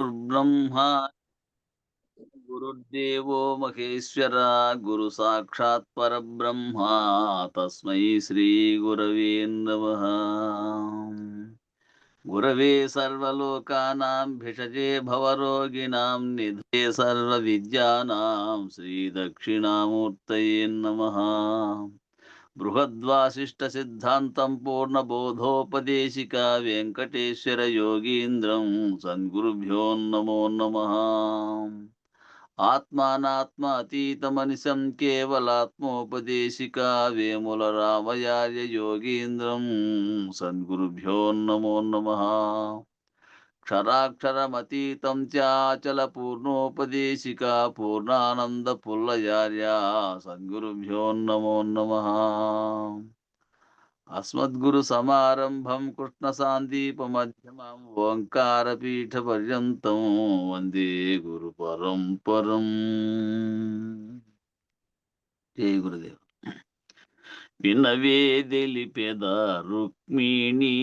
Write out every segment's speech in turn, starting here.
గురుర్బ్రహ్మా గురుర్దేవో మహేశ్వర గురు సాక్షాత్ పరబ్రహ్మ తస్మై శ్రీ గురవే నమః. గురవే సర్వలోకానాం భిషజే భవరోగిణాం నిధే సర్వవిద్యానాం శ్రీ దక్షిణామూర్తయే నమః. బృహద్వాసిష్ట సిద్ధాంతం పూర్ణబోధోపదేశిక వెంకటేశ్వర యోగీంద్రం సద్గురుభ్యో నమో నమః. ఆత్మానాత్మ అతీతమనిశం కేవలాత్మోపదేశిక వేముల రామయార్య యోగీంద్రం సద్గురుభ్యో నమో నమః. క్షరాక్షరమతీతం చాచల పూర్ణోపదేశిక పూర్ణానంద పుల్లయార్య సద్గురుభ్యో నమో నమః. అస్మద్గురు సమారంభం కృష్ణ సాందీపమధ్యమం ఓంకారపీఠ పర్యంతం వందే గురు పరంపరం. జయ గురుదేవ్. వినవే తెలిపెద రుక్మిణి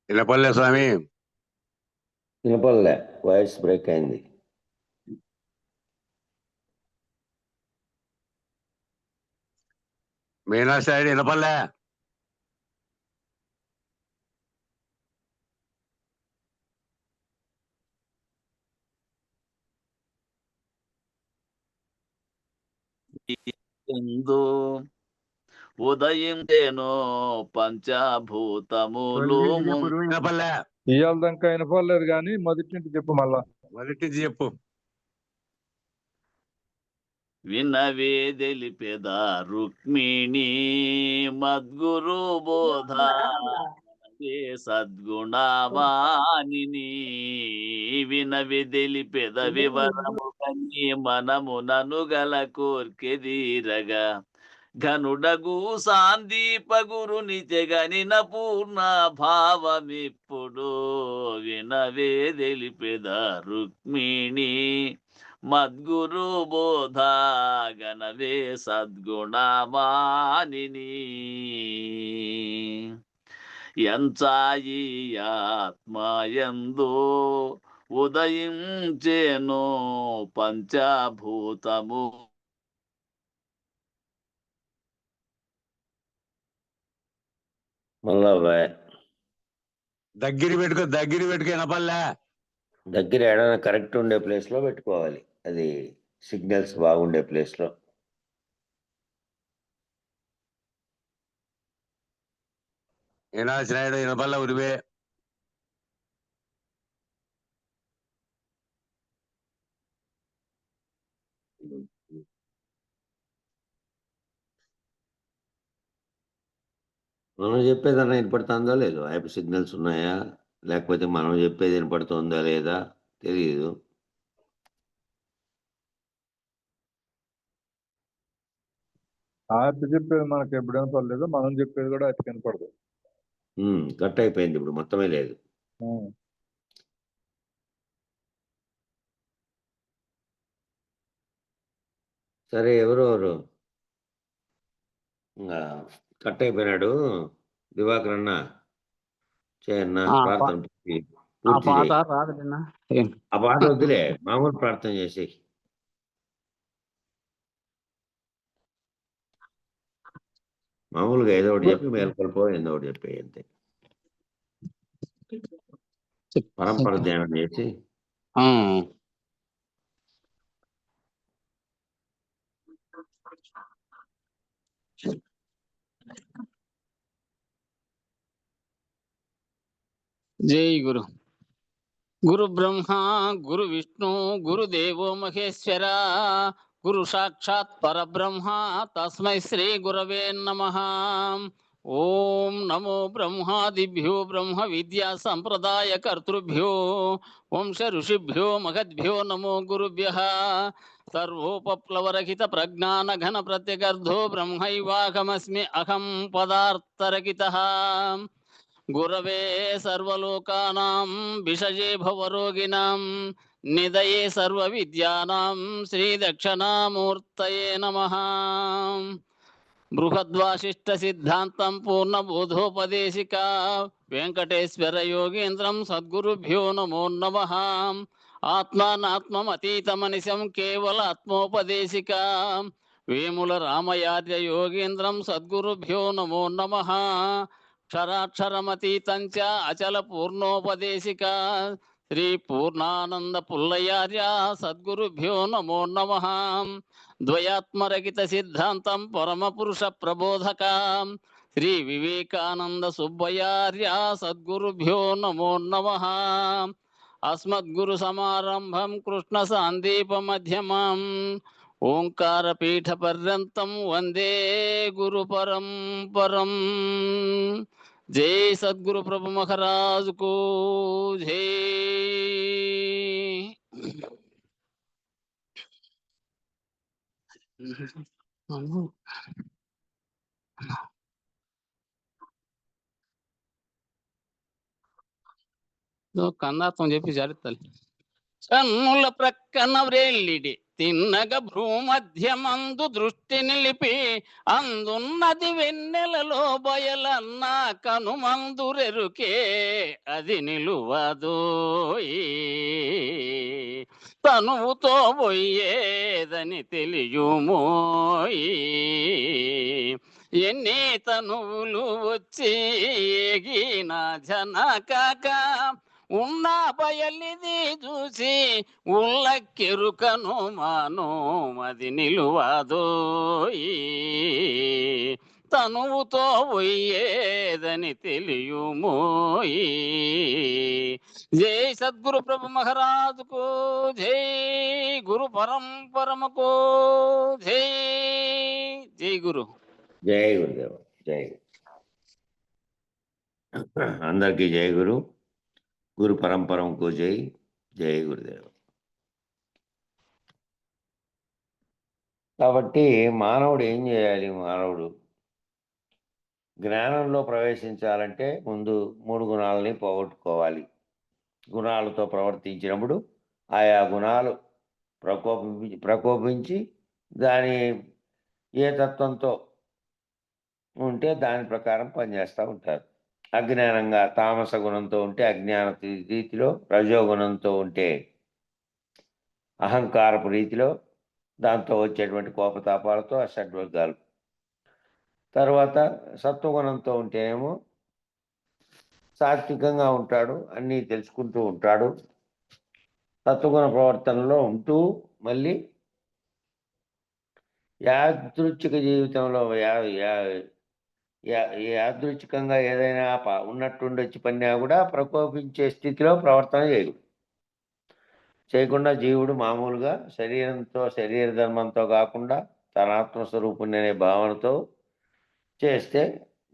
వినపల్లే స్వామి, వినపడలే, వాయిస్ బ్రేక్ అయింది. మీనా సైడ్ వినపల్లే. ఎందు ఉదయించేనో పంచభూతములు వినపల్లే. ఇవాళ దాకా వినపడలేదు కానీ మొదటి నుంచి చెప్పు మళ్ళా. మొదటి నుంచి చెప్పు. వినవే తెలిపెద రుక్మిణి మద్గురు బోధ సద్గుణవాణిని. వినవి తెలిపెద వివరము కని మనమునను గల కోర్కెదీరగా ఘనుడగు సాందీప గురుని తెగనిన పూర్ణ భావమిప్పుడు. వినవే తెలిపెద రుక్మిణి మద్గురు బోధ గణవే సద్గుణవాణిని. ఎంచాయి ఆత్మయందు ఉదయించేనో పంచభూతము మళ్ళా దగ్గర పెట్టుకో వినపల్లే. దగ్గర ఏడైనా కరెక్ట్ ఉండే ప్లేస్ లో పెట్టుకోవాలి, అది సిగ్నల్స్ బాగుండే ప్లేస్ లో. మీనా సైడ్ వినపల్లే ఉరివే. మనం చెప్పేదన్నా వినపడుతుందా లేదో, యాప్ సిగ్నల్స్ ఉన్నాయా లేకపోతే మనం చెప్పేది వినపడుతుందా లేదా తెలియదు. యాప్ చెప్పేది మనకి ఎప్పుడు వినపడలేదు, మనం చెప్పేది కూడా యాప్ వినపడదు. కట్ అయిపోయింది, ఇప్పుడు మొత్తమే లేదు. సరే, ఎవరెవరు ఇంకా కట్ అయిపోయినాడు. దివాకర్ అన్న చేయన్న ప్రార్థన పూర్తి చేయి. ఆ పాట వద్దులే, మామూలు ప్రార్థన చేసి మామూలుగా ఏదో ఒకటి చెప్పి మేల్కొల్పో, ఏదో ఒకటి చెప్పి అంతే. పరంపర ధ్యానం చేసి జై గురు. గురు బ్రహ్మ గురు విష్ణు గురుదేవో మహేశ్వర గురు సాక్షాత్ పరబ్రహ్మ తస్మై శ్రీ గురవే నమః. ఓం నమో బ్రహ్మాదిభ్యో బ్రహ్మ విద్యా సంప్రదాయ కర్తృభ్యో వంశ ఋషిభ్యో మహద్భ్యో నమో గురుభ్యః. సర్వోపప్లవరహిత ప్రజ్ఞాన ఘన ప్రత్యగర్ధో బ్రహ్మైవాహమస్మి అహం పదార్థరహితః. గురవే సర్వలోకానాం విషజే భవరోగిణాం నిదయే సర్వ విద్యానాం శ్రీ దక్షిణామూర్తయే నమః. బృహద్వాసిష్ట సిద్ధాంతం పూర్ణబోధోపదేశిక వెంకటేశ్వర యోగేంద్రం సద్గురుభ్యో నమో నమః. ఆత్మానాత్మమతీతమనిశం కేవల ఆత్మోపదేశిక వేముల రామయార్య యోగేంద్రం సద్గురుభ్యో నమో నమః. క్షరాక్షరమతీతం చ అచల పూర్ణోపదేశిక శ్రీ పూర్ణానంద పుల్లయార్య సద్గురుభ్యో నమో నమః. ద్వయాత్మరహిత సిద్ధాంతం పరమపురుష ప్రబోధక శ్రీ వివేకానంద సుబ్బయార్య సద్గురుభ్యో నమో నమః. అస్మద్గురు సమారంభం కృష్ణ సాందీప మధ్యమం ఓంకార పీఠ పర్యంతం వందే గురు పరంపరం. జై సద్గురు ప్రభు మహారాజ్ కు జై. కందార్థం చెప్పి జరుగుతుంది. కన్నుల ప్రక్కన వ్రేళ్ళిడి తిన్నగ భ్రూమధ్యమందు దృష్టి నిలిపి అందున్నది వెన్నెలలో బయలన్న కనుమందురెరుకే అది నిలువదోయి. తనువుతో పోయేదని తెలియుమోయి. ఎన్ని తనువులు వచ్చి ఎగిన జనకాక ఉన్న బయలిది చూసి ఉల్లకెరుకను మాను అది నిలువదోయి. తనువుతో పోయేదని తెలియుమోయి. జై సద్గురు ప్రభు మహారాజుకు జై. గురు పరంపరముకు జై. జై గురు. జై గురుదేవ. జై అందరికీ జై గురు. గురు పరంపరంకు జై. జై గురుదేవ. కాబట్టి మానవుడు ఏం చేయాలి? మానవుడు జ్ఞానంలో ప్రవేశించాలంటే ముందు 3 గుణాలని పోగొట్టుకోవాలి. గుణాలతో ప్రవర్తించినప్పుడు ఆయా గుణాలు ప్రకోపించి దాని ఏ తత్వంతో ఉంటే దాని ప్రకారం పనిచేస్తూ ఉంటారు. అజ్ఞానంగా తామస గుణంతో ఉంటే అజ్ఞాన రీతిలో, రజోగుణంతో ఉంటే అహంకారపు రీతిలో, దాంతో వచ్చేటువంటి కోపతాపాలతో అషడ్వర్గాలు. తర్వాత సత్వగుణంతో ఉంటేనేమో సాత్వికంగా ఉంటాడు, అన్నీ తెలుసుకుంటూ ఉంటాడు. సత్వగుణ ప్రవర్తనలో ఉంటూ మళ్ళీ యాదృచ్ఛిక జీవితంలో యాదృచ్ఛికంగా ఏదైనా ఉన్నట్టుండి వచ్చి పడినా కూడా ప్రకోపించే స్థితిలో ప్రవర్తన చేయకుండా జీవుడు మామూలుగా శరీరంతో, శరీర ధర్మంతో కాకుండా తన ఆత్మస్వరూపుణ్ణి అనే భావనతో చేస్తే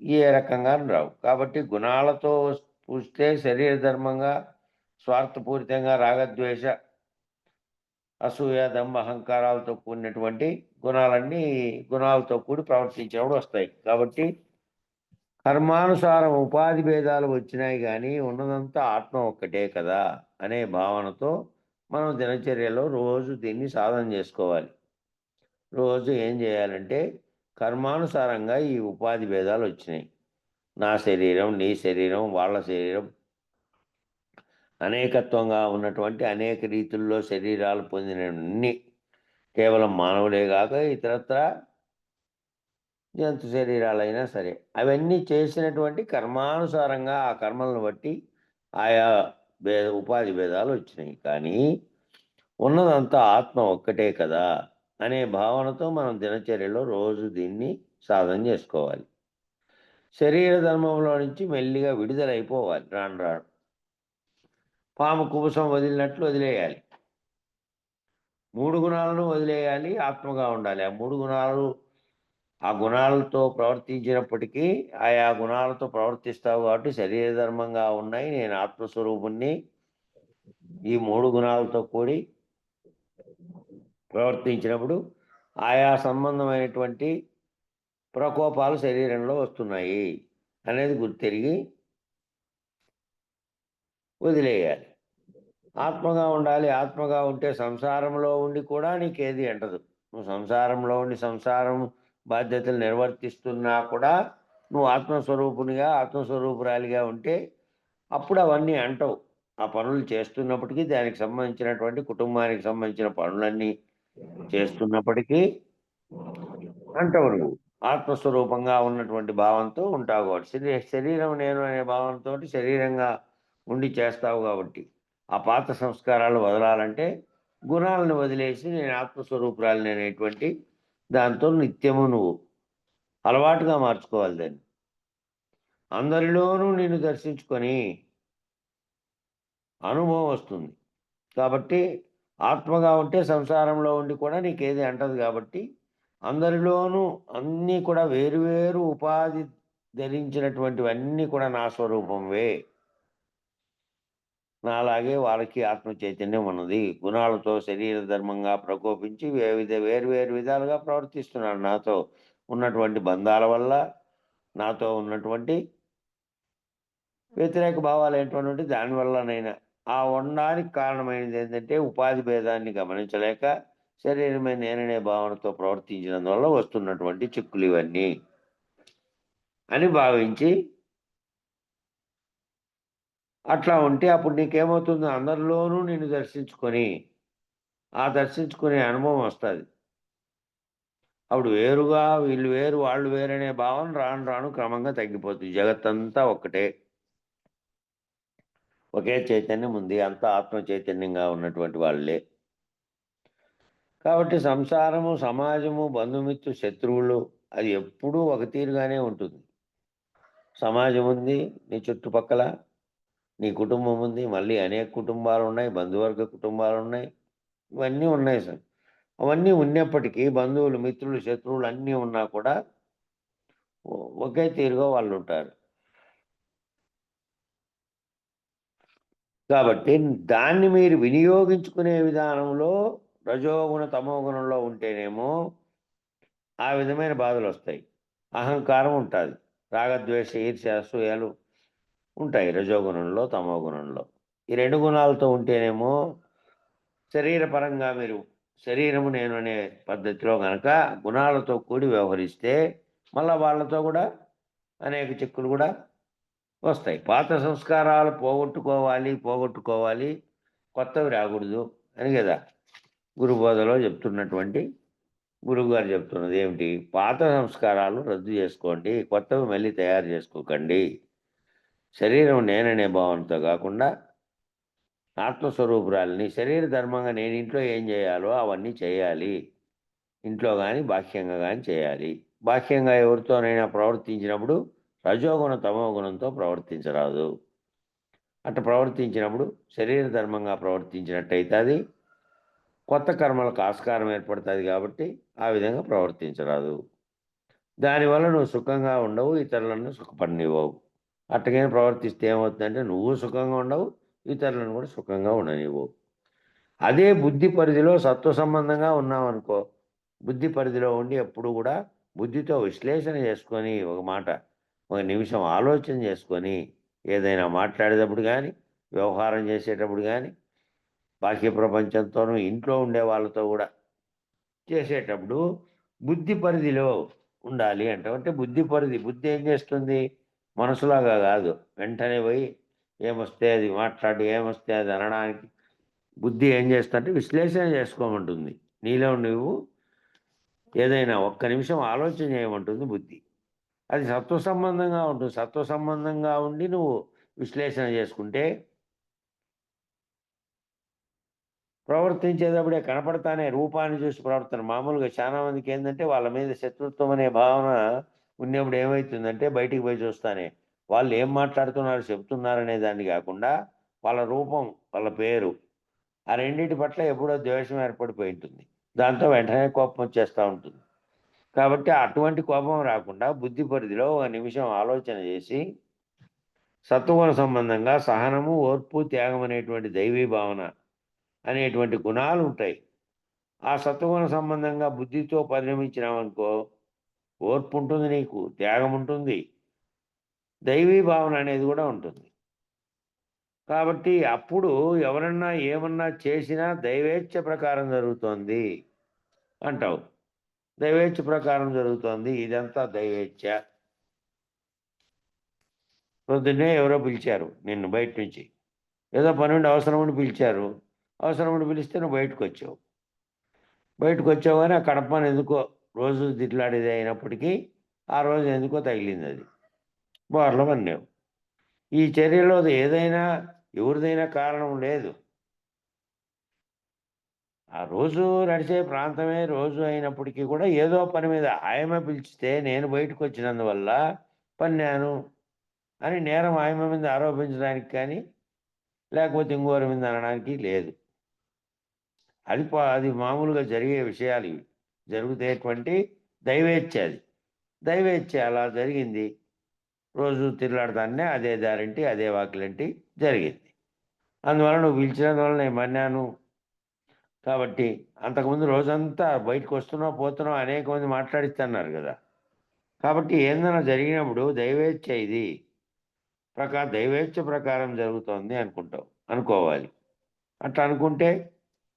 ఏ రకంగా రావు. కాబట్టి గుణాలతో పూస్తే శరీర ధర్మంగా, స్వార్థపూరితంగా రాగద్వేష, అసూయ, దంభ, అహంకారాలతో కూడినటువంటి గుణాలన్నీ గుణాలతో కూడి ప్రవర్తించినప్పుడు వస్తాయి. కాబట్టి కర్మానుసారం ఉపాధి భేదాలు వచ్చినాయి, కానీ ఉన్నదంతా ఆత్మ ఒక్కటే కదా అనే భావనతో మనం దినచర్యలో రోజు దీన్ని సాధన చేసుకోవాలి. రోజు ఏం చేయాలంటే కర్మానుసారంగా ఈ ఉపాధి భేదాలు వచ్చినాయి. నా శరీరం, నీ శరీరం, వాళ్ళ శరీరం, అనేకత్వంగా ఉన్నటువంటి అనేక రీతుల్లో శరీరాలు పొందినన్ని కేవలం మానవులే కాక ఇతరత్ర జంతు శరీరాలైనా సరే అవన్నీ చేసినటువంటి కర్మానుసారంగా ఆ కర్మలను బట్టి ఆయా ఉపాధి భేదాలు వచ్చినాయి. కానీ ఉన్నదంతా ఆత్మ ఒక్కటే కదా అనే భావనతో మనం దినచర్యలో రోజు దీన్ని సాధన చేసుకోవాలి. శరీర ధర్మంలో నుంచి మెల్లిగా విడుదలైపోవాలి. రాను రాను పాము కుబుసం వదిలినట్లు వదిలేయాలి. 3 గుణాలను వదిలేయాలి, ఆత్మగా ఉండాలి. ఆ 3 గుణాలు ఆ గుణాలతో ప్రవర్తించినప్పటికీ ఆయా గుణాలతో ప్రవర్తిస్తావు కాబట్టి శరీర ధర్మంగా ఉన్నాయి, నేను ఆత్మస్వరూపుణ్ణి. ఈ 3 గుణాలతో కూడి ప్రవర్తించినప్పుడు ఆయా సంబంధమైనటువంటి ప్రకోపాలు శరీరంలో వస్తున్నాయి అనేది గుర్తెరిగి వదిలేయాలి. ఆత్మగా ఉండాలి. ఆత్మగా ఉంటే సంసారంలో ఉండి కూడా నీకేది అంటదు. నువ్వు సంసారంలో ఉండి సంసారం బాధ్యతలు నిర్వర్తిస్తున్నా కూడా నువ్వు ఆత్మస్వరూపునిగా ఆత్మస్వరూపురాలిగా ఉంటే అప్పుడు అవన్నీ అంటవు. ఆ పనులు చేస్తున్నప్పటికీ దానికి సంబంధించినటువంటి కుటుంబానికి సంబంధించిన పనులన్నీ చేస్తున్నప్పటికీ అంటవు నువ్వు. ఆత్మస్వరూపంగా ఉన్నటువంటి భావంతో ఉంటావు కాబట్టి శరీరం నేను అనే భావంతో శరీరంగా ఉండి చేస్తావు కాబట్టి ఆ పాత సంస్కారాలు వదలాలంటే గుణాలను వదిలేసి నేను ఆత్మస్వరూపురాలిని అనేటువంటి దాంతో నిత్యము నువ్వు అలవాటుగా మార్చుకోవాలి దాన్ని. అందరిలోనూ నిన్ను దర్శించుకొని అనుభవం వస్తుంది. కాబట్టి ఆత్మగా ఉంటే సంసారంలో ఉండి కూడా నీకేది అంటదు కాబట్టి అందరిలోనూ అన్నీ కూడా వేరు ఉపాధి ధరించినటువంటివన్నీ కూడా నా స్వరూపంవే. నాలాగే వాళ్ళకి ఆత్మ చైతన్యం ఉన్నది. గుణాలతో శరీర ధర్మంగా ప్రకోపించి వేరు విధాలుగా ప్రవర్తిస్తున్నాడు. నాతో ఉన్నటువంటి బంధాల వల్ల, నాతో ఉన్నటువంటి వ్యతిరేక భావాలు ఏంటంటే దానివల్లనైనా ఆ ఉండడానికి కారణమైనది ఏంటంటే ఉపాధి భేదాన్ని గమనించలేక శరీరమే నేననే భావనతో ప్రవర్తించినందువల్ల వస్తున్నటువంటి చిక్కులు ఇవన్నీ అని భావించి అట్లా ఉంటే అప్పుడు నీకేమవుతుంది? అందరిలోనూ నిన్ను దర్శించుకొని ఆ దర్శించుకునే అనుభవం వస్తుంది. అప్పుడు వేరుగా వీళ్ళు వేరు వాళ్ళు వేరనే భావన రాను రాను క్రమంగా తగ్గిపోతుంది. జగత్తంతా ఒక్కటే, ఒకే చైతన్యం ఉంది. అంతా ఆత్మ చైతన్యంగా ఉన్నటువంటి వాళ్ళే. కాబట్టి సంసారము, సమాజము, బంధుమిత్రు, శత్రువులు అది ఎప్పుడూ ఒక తీరుగానే ఉంటుంది. సమాజం ఉంది నీ చుట్టుపక్కల, నీ కుటుంబం ఉంది, మళ్ళీ అనేక కుటుంబాలు ఉన్నాయి, బంధువర్గ కుటుంబాలు ఉన్నాయి, ఇవన్నీ ఉన్నాయి సార్. అవన్నీ ఉన్నప్పటికీ బంధువులు, మిత్రులు, శత్రువులు అన్నీ ఉన్నా కూడా ఒకే తీరుగా వాళ్ళు ఉంటారు. కాబట్టి దాన్ని మీరు వినియోగించుకునే విధానంలో రజోగుణ తమోగుణంలో ఉంటేనేమో ఆ విధమైన బాధలు వస్తాయి. అహంకారం ఉంటుంది, రాగద్వేష ఈర్ష్య అసూయలు ఉంటాయి రజోగుణంలో తమోగుణంలో. ఈ రెండు గుణాలతో ఉంటేనేమో శరీరపరంగా మీరు శరీరము నేను అనే పద్ధతిలో కనుక గుణాలతో కూడి వ్యవహరిస్తే మళ్ళా వాళ్ళతో కూడా అనేక చిక్కులు కూడా వస్తాయి. పాత సంస్కారాలు పోగొట్టుకోవాలి, కొత్తవి రాకూడదు అని కదా గురుబోధలో చెప్తున్నటువంటి గురువుగారు చెప్తున్నది ఏమిటి? పాత సంస్కారాలు రద్దు చేసుకోండి, కొత్తవి మళ్ళీ తయారు చేసుకోకండి. శరీరం నేననే భావనతో కాకుండా ఆత్మస్వరూపురాలిని శరీర ధర్మంగా నేను ఇంట్లో ఏం చేయాలో అవన్నీ చేయాలి. ఇంట్లో కానీ బాహ్యంగా కానీ చేయాలి. బాహ్యంగా ఎవరితోనైనా ప్రవర్తించినప్పుడు రజోగుణ తమోగుణంతో ప్రవర్తించరాదు. అట్లా ప్రవర్తించినప్పుడు శరీర ధర్మంగా ప్రవర్తించినట్టయితే అది కొత్త కర్మలకు ఆస్కారం ఏర్పడుతుంది కాబట్టి ఆ విధంగా ప్రవర్తించరాదు. దానివల్ల నువ్వు సుఖంగా ఉండవు, ఇతరులను సుఖపడనివ్వవు. అట్టగానే ప్రవర్తిస్తే ఏమవుతుందంటే నువ్వు సుఖంగా ఉండవు, ఇతరులను కూడా సుఖంగా ఉండనివ్వవు. అదే బుద్ధి పరిధిలో సత్వ సంబంధంగా ఉన్నామనుకో, బుద్ధి పరిధిలో ఉండి ఎప్పుడు కూడా బుద్ధితో విశ్లేషణ చేసుకొని ఒక నిమిషం ఆలోచన చేసుకొని ఏదైనా మాట్లాడేటప్పుడు కానీ వ్యవహారం చేసేటప్పుడు కానీ బాహ్య ప్రపంచంతోనూ ఇంట్లో ఉండే వాళ్ళతో కూడా చేసేటప్పుడు బుద్ధి పరిధిలో ఉండాలి అంటే బుద్ధి ఏం చేస్తుంది? మనసులాగా కాదు, వెంటనే పోయి ఏమొస్తే అది మాట్లాడి ఏమొస్తే అది అనడానికి బుద్ధి ఏం చేస్తుందంటే విశ్లేషణ చేసుకోమంటుంది. నీలో నువ్వు ఏదైనా ఒక్క నిమిషం ఆలోచన చేయమంటుంది బుద్ధి. అది సత్వ సంబంధంగా ఉంటుంది. సత్వ సంబంధంగా ఉండి నువ్వు విశ్లేషణ చేసుకుంటే ప్రవర్తించేటప్పుడే కనపడతానే రూపాన్ని చూసి ప్రవర్తన. మామూలుగా చాలా మందికి ఏంటంటే వాళ్ళ మీద శత్రుత్వం అనే భావన ఉన్నప్పుడు ఏమవుతుందంటే బయటికి పోయి చూస్తానే వాళ్ళు ఏం మాట్లాడుతున్నారు చెప్తున్నారనే దాన్ని కాకుండా వాళ్ళ రూపం, వాళ్ళ పేరు, ఆ రెండింటి పట్ల ఎప్పుడో ద్వేషం ఏర్పడిపోయి ఉంటుంది. దాంతో వెంటనే కోపం వచ్చేస్తూ ఉంటుంది. కాబట్టి అటువంటి కోపం రాకుండా బుద్ధి పరిధిలో ఒక నిమిషం ఆలోచన చేసి సత్వగుణ సంబంధంగా సహనము, ఓర్పు, త్యాగం అనేటువంటి దైవీ భావన అనేటువంటి గుణాలు ఉంటాయి. ఆ సత్వగుణ సంబంధంగా బుద్ధితో పరిణమించినామనుకో ఓర్పు ఉంటుంది, నీకు త్యాగం ఉంటుంది, దైవీ భావన అనేది కూడా ఉంటుంది. కాబట్టి అప్పుడు ఎవరన్నా ఏమన్నా చేసినా దైవేచ్ఛ ప్రకారం జరుగుతోంది అంటావు. దైవేచ్ఛ ప్రకారం జరుగుతోంది, ఇదంతా దైవేచ్ఛ. పొద్దున్నే ఎవరో పిలిచారు నిన్ను బయట నుంచి, ఏదో పని ఉండి అవసరం ఉండి పిలిచారు. అవసరం ఉండి పిలిస్తే నువ్వు బయటకు వచ్చావు. బయటకు వచ్చావు కానీ ఆ కడపని ఎందుకో రోజు దిట్లాడేది అయినప్పటికీ ఆ రోజు ఎందుకో తగిలింది, అది బోర్ల పన్నావు. ఈ చర్యలో ఏదైనా ఎవరిదైనా కారణం లేదు. ఆ రోజు నడిచే ప్రాంతమే రోజు అయినప్పటికీ కూడా ఏదో పని మీద ఆయమ పిలిచితే నేను బయటకు వచ్చినందువల్ల పన్నాను అని నేరం ఆయమ మీద ఆరోపించడానికి కానీ లేకపోతే ఇంకోరి మీద అనడానికి లేదు. అది మామూలుగా జరిగే విషయాలు ఇవి. జరుగుతేటువంటి దైవేచ్ఛ, అది దైవేచ్ఛ అలా జరిగింది. రోజు తిరలాడతానే అదే దారింటి అదే వాకిలంటి జరిగింది. అందువల్ల నువ్వు పిలిచినందువల్ల నేను మన్నాను. కాబట్టి అంతకుముందు రోజంతా బయటకు వస్తున్నావు పోతున్నావు అనేక మంది మాట్లాడిస్తున్నారు కదా. కాబట్టి ఏదైనా జరిగినప్పుడు దైవేచ్ఛ ఇది దైవేచ్ఛ ప్రకారం జరుగుతోంది అనుకోవాలి. అట్లా అనుకుంటే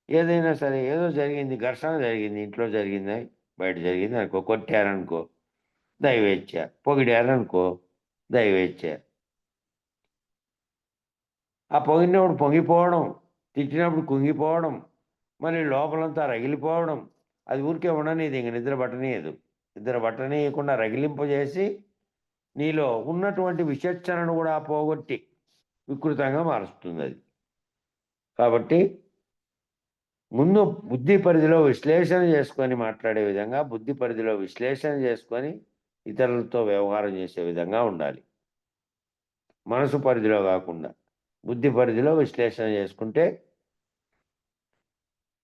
ఏదైనా సరే ఏదో జరిగింది, ఘర్షణ జరిగింది, ఇంట్లో జరిగింది, బయట జరిగింది అనుకో, కొట్టారనుకో దైవేచ్ఛ, పొగిడారనుకో దైవేచ్ఛ. ఆ పొగిడినప్పుడు పొంగిపోవడం, తిట్టినప్పుడు కుంగిపోవడం, మళ్ళీ లోపలంతా రగిలిపోవడం, అది ఊరికే ఉండనిది, ఇంక నిద్ర పట్టనీయకుండా రగిలింపజేసి నీలో ఉన్నటువంటి విచక్షణను కూడా పోగొట్టి వికృతంగా మారుస్తుంది అది. కాబట్టి ముందు బుద్ధి పరిధిలో విశ్లేషణ చేసుకొని మాట్లాడే విధంగా, బుద్ధి పరిధిలో విశ్లేషణ చేసుకొని ఇతరులతో వ్యవహారం చేసే విధంగా ఉండాలి. మనసు పరిధిలో కాకుండా బుద్ధి పరిధిలో విశ్లేషణ చేసుకుంటే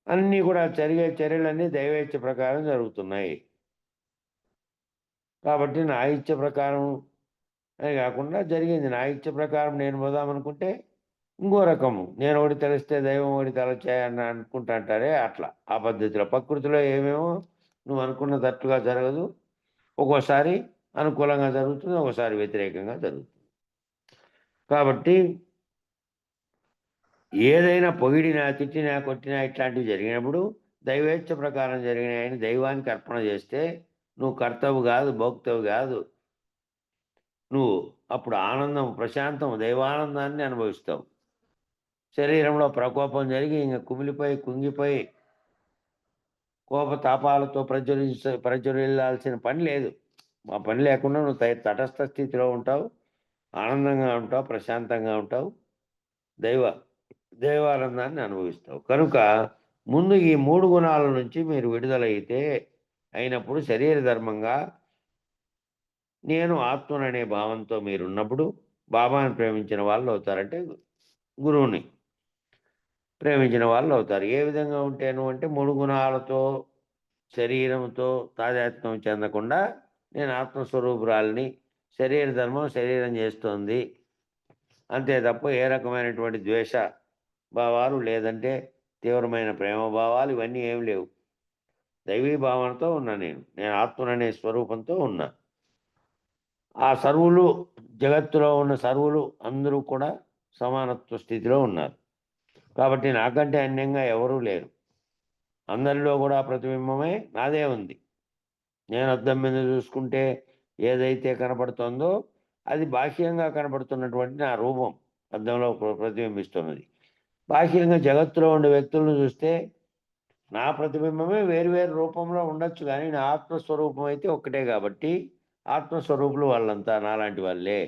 అన్నీ కూడా జరిగే చర్యలన్నీ దైవేచ్ఛ ప్రకారం జరుగుతున్నాయి. కాబట్టి నా ఇచ్చ ప్రకారం అని కాకుండా జరిగింది నా ఇచ్చ ప్రకారం నేను పోదామనుకుంటే ఇంకో రకము, నేను ఒకటి తెలిస్తే దైవం ఒకటి తలచాయని అనుకుంటా అంటారే, అట్లా ఆ పద్ధతిలో. ప్రకృతిలో ఏమేమో నువ్వు అనుకున్నదట్టుగా జరగదు. ఒక్కోసారి అనుకూలంగా జరుగుతుంది, ఒకసారి వ్యతిరేకంగా జరుగుతుంది. కాబట్టి ఏదైనా పొగిడినా తిట్టినా కొట్టినా ఇట్లాంటివి జరిగినప్పుడు దైవేచ్ఛ ప్రకారం జరిగినాయని దైవానికి అర్పణ చేస్తే నువ్వు కర్తవు కాదు, భోక్తవు కాదు. నువ్వు అప్పుడు ఆనందం, ప్రశాంతం, దైవానందాన్ని అనుభవిస్తావు. శరీరంలో ప్రకోపం జరిగి ఇంక కుమిలిపోయి కుంగిపోయి కోపతాపాలతో ప్రజ్వరిల్లాల్సిన పని లేదు. ఆ పని లేకుండా నువ్వు తటస్థ స్థితిలో ఉంటావు, ఆనందంగా ఉంటావు, ప్రశాంతంగా ఉంటావు, దైవానందాన్ని అనుభవిస్తావు. కనుక ముందు ఈ 3 గుణాల నుంచి మీరు అయినప్పుడు శరీర ధర్మంగా నేను ఆత్మననే భావంతో మీరున్నప్పుడు బాబాను ప్రేమించిన వాళ్ళు అవుతారంటే గురువుని ప్రేమించిన వాళ్ళు అవుతారు. ఏ విధంగా ఉంటేను అంటే 3 గుణాలతో శరీరంతో తాదాత్మ్యం చెందకుండా నేను ఆత్మస్వరూపురాలని, శరీర ధర్మం శరీరం చేస్తోంది అంతే తప్ప ఏ రకమైనటువంటి ద్వేష భావాలు లేదంటే తీవ్రమైన ప్రేమ భావాలు ఇవన్నీ ఏమి లేవు. దైవీ భావనతో ఉన్నా, నేను ఆత్మననే స్వరూపంతో ఉన్నా. ఆ సర్వులు, జగత్తులో ఉన్న సర్వులు అందరూ కూడా సమానత్వ స్థితిలో ఉన్నారు. కాబట్టి నాకంటే అన్యంగా ఎవరూ లేరు. అందరిలో కూడా ప్రతిబింబమే నాదే ఉంది. నేను అద్దం మీద చూసుకుంటే ఏదైతే కనపడుతుందో అది బాహ్యంగా కనపడుతున్నటువంటి నా రూపం అద్దంలో ప్రతిబింబిస్తున్నది. బాహ్యంగా జగత్తులో ఉండే వ్యక్తులను చూస్తే నా ప్రతిబింబమే వేరు రూపంలో ఉండొచ్చు, కానీ నా ఆత్మస్వరూపం అయితే ఒక్కటే. కాబట్టి ఆత్మస్వరూపులు వాళ్ళంతా నాలాంటి వాళ్ళే,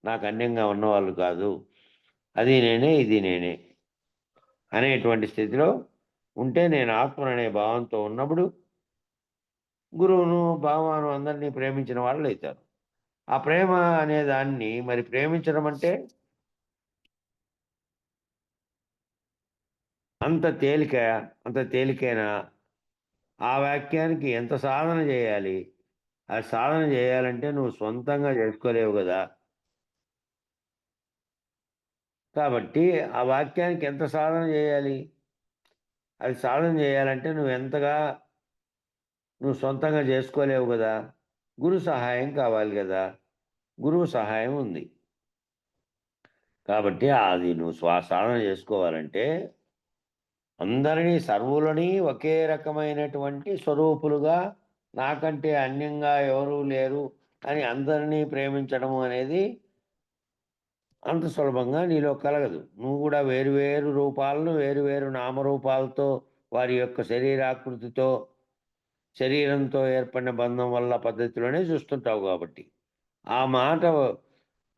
నాకు అన్యంగా ఉన్నవాళ్ళు కాదు. అది నేనే, ఇది నేనే అనేటువంటి స్థితిలో ఉంటే నేను ఆత్మననే భావంతో ఉన్నప్పుడు గురువును, భావాను అందరినీ ప్రేమించిన వాళ్ళు అవుతారు. ఆ ప్రేమ అనే దాన్ని మరి ప్రేమించడం అంటే అంత తేలికైనా ఆ వాక్యానికి ఎంత సాధన చేయాలి? ఆ సాధన చేయాలంటే నువ్వు సొంతంగా చేసుకోలేవు కదా. కాబట్టి ఆ వాక్యానికి ఎంత సాధన చేయాలి? అది సాధన చేయాలంటే నువ్వు సొంతంగా చేసుకోలేవు కదా. గురు సహాయం కావాలి కదా. గురువు సహాయం ఉంది. కాబట్టి అది నువ్వు సాధన చేసుకోవాలంటే అందరినీ సర్వులని ఒకే రకమైనటువంటి స్వరూపులుగా, నాకంటే అన్యంగా ఎవరూ లేరు అని అందరినీ ప్రేమించడము అనేది అంత సులభంగా నీలో కలగదు. నువ్వు కూడా వేరు వేరు రూపాలను, వేరు వేరు నామరూపాలతో, వారి యొక్క శరీరాకృతితో, శరీరంతో ఏర్పడిన బంధం వల్ల పద్ధతిలోనే చూస్తుంటావు కాబట్టి,